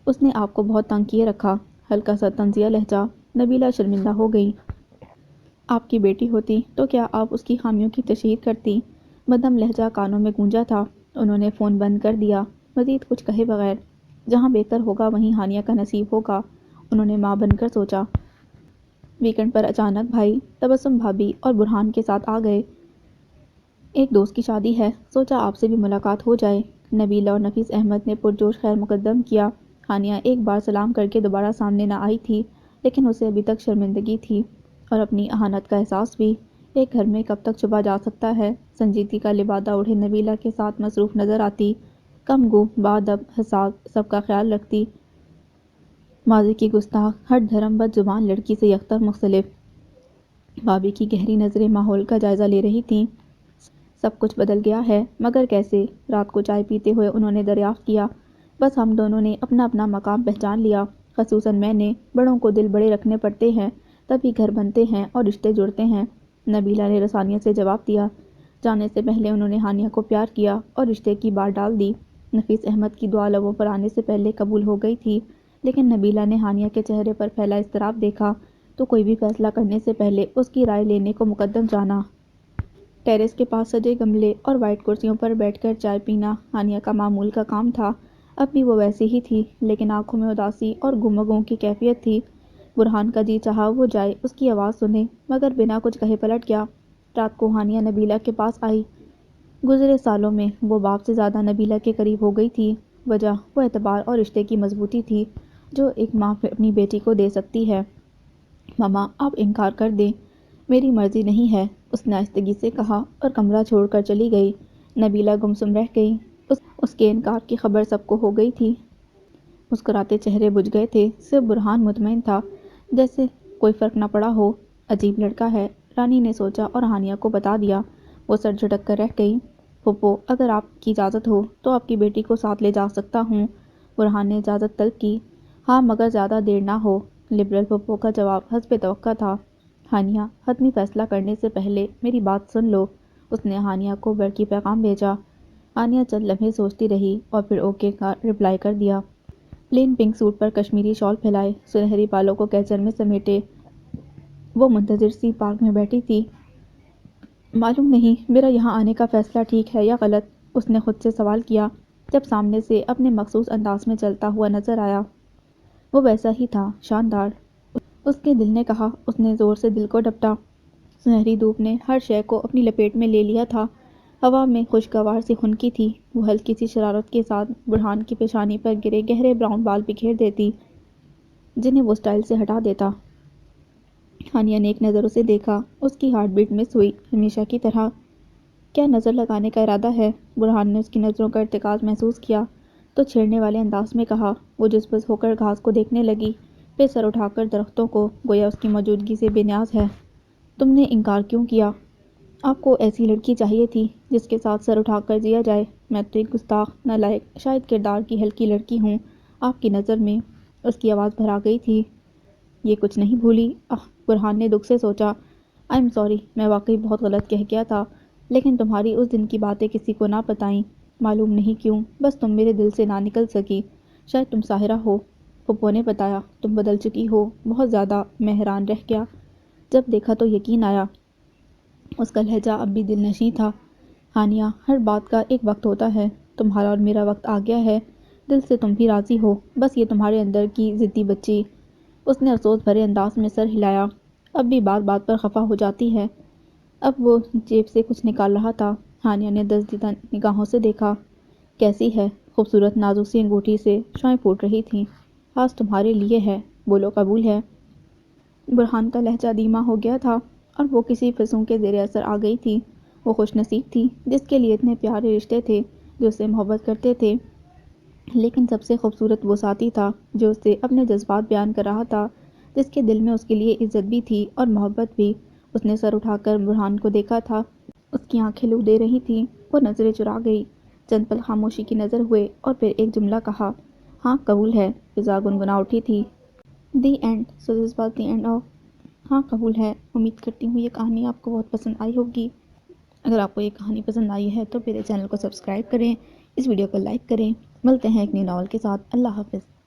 اس نے آپ کو بہت تنگ کیے رکھا۔ ہلکا سا طنزیہ لہجہ۔ نبیلہ شرمندہ ہو گئی۔ آپ کی بیٹی ہوتی تو کیا آپ اس کی خامیوں کی تشہیر کرتی؟ مدھم لہجہ کانوں میں گونجا تھا۔ انہوں نے فون بند کر دیا، مزید کچھ کہے بغیر۔ جہاں بہتر ہوگا وہیں ہانیہ کا نصیب ہوگا، انہوں نے ماں بن کر سوچا۔ ویکنڈ پر اچانک بھائی تبسم بھابھی اور برہان کے ساتھ آ گئے۔ ایک دوست کی شادی ہے، سوچا آپ سے بھی ملاقات ہو جائے۔ نبیلہ اور نفیس احمد نے پرجوش خیر مقدم کیا۔ ہانیہ ایک بار سلام کر کے دوبارہ سامنے نہ آئی تھی، لیکن اسے ابھی تک شرمندگی تھی اور اپنی اہانت کا احساس بھی۔ ایک گھر میں کب تک چھپا جا سکتا ہے؟ سنجیدگی کا لبادہ اوڑھے نبیلہ کے ساتھ مصروف نظر آتی، کم گو، باادب، حساس، سب کا خیال رکھتی۔ ماضی کی گستاخ، ہٹ دھرم بد زبان لڑکی سے یکسر مختلف۔ بھابھی کی گہری نظریں ماحول کا جائزہ لے رہی تھیں۔ سب کچھ بدل گیا ہے، مگر کیسے؟ رات کو چائے پیتے ہوئے انہوں نے دریافت کیا۔ بس ہم دونوں نے اپنا اپنا مقام پہچان لیا، خصوصاً میں نے۔ بڑوں کو دل بڑے رکھنے پڑتے ہیں، تبھی گھر بنتے ہیں اور رشتے جڑتے ہیں، نبیلہ نے رسانیت سے جواب دیا۔ جانے سے پہلے انہوں نے ہانیہ کو پیار کیا اور رشتے کی بات ڈال دی۔ نفیس احمد کی دعا لبوں پر آنے سے پہلے قبول ہو گئی تھی، لیکن نبیلہ نے ہانیہ کے چہرے پر پھیلا اضطراب دیکھا تو کوئی بھی فیصلہ کرنے سے پہلے اس کی رائے لینے کو مقدم جانا۔ ٹیرس کے پاس سجے گملے اور وائٹ کرسیوں پر بیٹھ کر چائے پینا ہانیہ کا معمول کا کام تھا۔ اب بھی وہ ویسی ہی تھی، لیکن آنکھوں میں اداسی اور گم کی کیفیت تھی۔ برہان کا جی چاہا وہ جائے اس کی آواز سنے، مگر بنا کچھ کہے پلٹ گیا۔ رات کو ہانیہ نبیلہ کے پاس آئی۔ گزرے سالوں میں وہ باپ سے زیادہ نبیلہ کے قریب ہو گئی تھی۔ وجہ وہ اعتبار اور رشتے کی مضبوطی تھی جو ایک ماں اپنی بیٹی کو دے سکتی ہے۔ ماما آپ انکار کر دیں، میری مرضی نہیں ہے، اس نے آہستگی سے کہا اور کمرہ چھوڑ کر چلی گئی۔ نبیلہ گمسم رہ گئی۔ اس کے انکار کی خبر سب کو ہو گئی تھی۔ مسکراتے چہرے بجھ گئے تھے، صرف برہان مطمئن تھا، جیسے کوئی فرق نہ پڑا ہو۔ عجیب لڑکا ہے، رانی نے سوچا اور ہانیہ کو بتا دیا۔ وہ سر جھٹک کر رہ گئی۔ پھوپھو اگر آپ کی اجازت ہو تو آپ کی بیٹی کو ساتھ لے جا سکتا ہوں؟ برہان نے اجازت طلب کی۔ ہاں مگر زیادہ دیر نہ ہو، لبرل پھوپھو کا جواب حسب توقع تھا۔ ہانیہ حتمی فیصلہ کرنے سے پہلے میری بات سن لو، اس نے ہانیہ کو برقی پیغام بھیجا۔ ہانیہ چند لمحے سوچتی رہی اور پھر اوکے کا رپلائی کر دیا۔ پلین پنک سوٹ پر کشمیری شال پھیلائے، سنہری بالوں کو کیچر میں سمیٹے وہ منتظر سی پارک میں بیٹھی تھی۔ معلوم نہیں میرا یہاں آنے کا فیصلہ ٹھیک ہے یا غلط، اس نے خود سے سوال کیا جب سامنے سے اپنے مخصوص انداز میں چلتا ہوا نظر آیا۔ وہ ویسا ہی تھا، شاندار، اس کے دل نے کہا۔ اس نے زور سے دل کو ڈپٹا۔ سنہری دھوپ نے ہر شے کو اپنی لپیٹ میں لے لیا تھا، ہوا میں خوشگوار سی خنکی تھی۔ وہ ہلکی سی شرارت کے ساتھ برہان کی پیشانی پر گرے گہرے براؤن بال بکھیر دیتی، جنہیں وہ سٹائل سے ہٹا دیتا۔ ہانیہ نے ایک نظر اسے دیکھا، اس کی ہارٹ بیٹ مس ہوئی، ہمیشہ کی طرح۔ کیا نظر لگانے کا ارادہ ہے؟ برہان نے اس کی نظروں کا ارتکاز محسوس کیا تو چھیڑنے والے انداز میں کہا۔ وہ جزبز ہو کر گھاس کو دیکھنے لگی، پھر سر اٹھا کر درختوں کو، گویا اس کی موجودگی سے بے نیاز ہے۔ تم نے انکار کیوں کیا؟ آپ کو ایسی لڑکی چاہیے تھی جس کے ساتھ سر اٹھا کر جیا جائے۔ میں تو ایک گستاخ، نالائق، شاید کردار کی ہلکی لڑکی ہوں آپ کی نظر میں، اس کی آواز بھرا گئی تھی۔ یہ کچھ نہیں بھولی؟ برہان نے دکھ سے سوچا۔ آئی ایم سوری، میں واقعی بہت غلط کہہ گیا تھا، لیکن تمہاری اس دن کی باتیں کسی کو نہ بتائیں، معلوم نہیں کیوں، بس تم میرے دل سے نہ نکل سکی۔ شاید تم ساحرہ ہو، پھوپھو نے بتایا، تم بدل چکی ہو بہت زیادہ۔ میں حیران رہ گیا، جب دیکھا تو یقین آیا۔ اس کا لہجہ اب بھی دل نشیں تھا۔ ہانیہ ہر بات کا ایک وقت ہوتا ہے، تمہارا اور میرا وقت آ گیا ہے، دل سے تم بھی راضی ہو، بس یہ تمہارے اندر کی ضدی بچی۔ اس نے افسوس بھرے انداز میں سر ہلایا۔ اب بھی بات بات پر خفا ہو جاتی ہے۔ اب وہ جیب سے کچھ نکال رہا تھا۔ ہانیہ نے دزدیدہ نگاہوں سے دیکھا۔ کیسی ہے؟ خوبصورت نازک سی انگوٹھی سے شعاعیں پھوٹ رہی تھیں۔ خاص تمہارے لیے ہے، بولو قبول ہے؟ برہان کا لہجہ دھیما ہو گیا تھا اور وہ کسی فسوں کے زیر اثر آ گئی تھی۔ وہ خوش نصیب تھی جس کے لیے اتنے پیارے رشتے تھے، جو اس سے محبت کرتے تھے، لیکن سب سے خوبصورت وہ ساتھی تھا جو اس سے اپنے جذبات بیان کر رہا تھا، جس کے دل میں اس کے لیے عزت بھی تھی اور محبت بھی۔ اس نے سر اٹھا کر برہان کو دیکھا تھا، اس کی آنکھیں لو دے رہی تھیں، وہ نظریں چرا گئی۔ چند پل خاموشی کی نظر ہوئے اور پھر ایک جملہ کہا، ہاں قبول ہے۔ فضا گنگنا اٹھی تھی۔ The end. So this was the end of ہاں قبول ہے۔ امید کرتی ہوں یہ کہانی آپ کو بہت پسند آئی ہوگی۔ اگر آپ کو یہ کہانی پسند آئی ہے تو میرے چینل کو سبسکرائب کریں، اس ویڈیو کو لائک کریں۔ ملتے ہیں ایک نئی ناول کے ساتھ۔ اللہ حافظ۔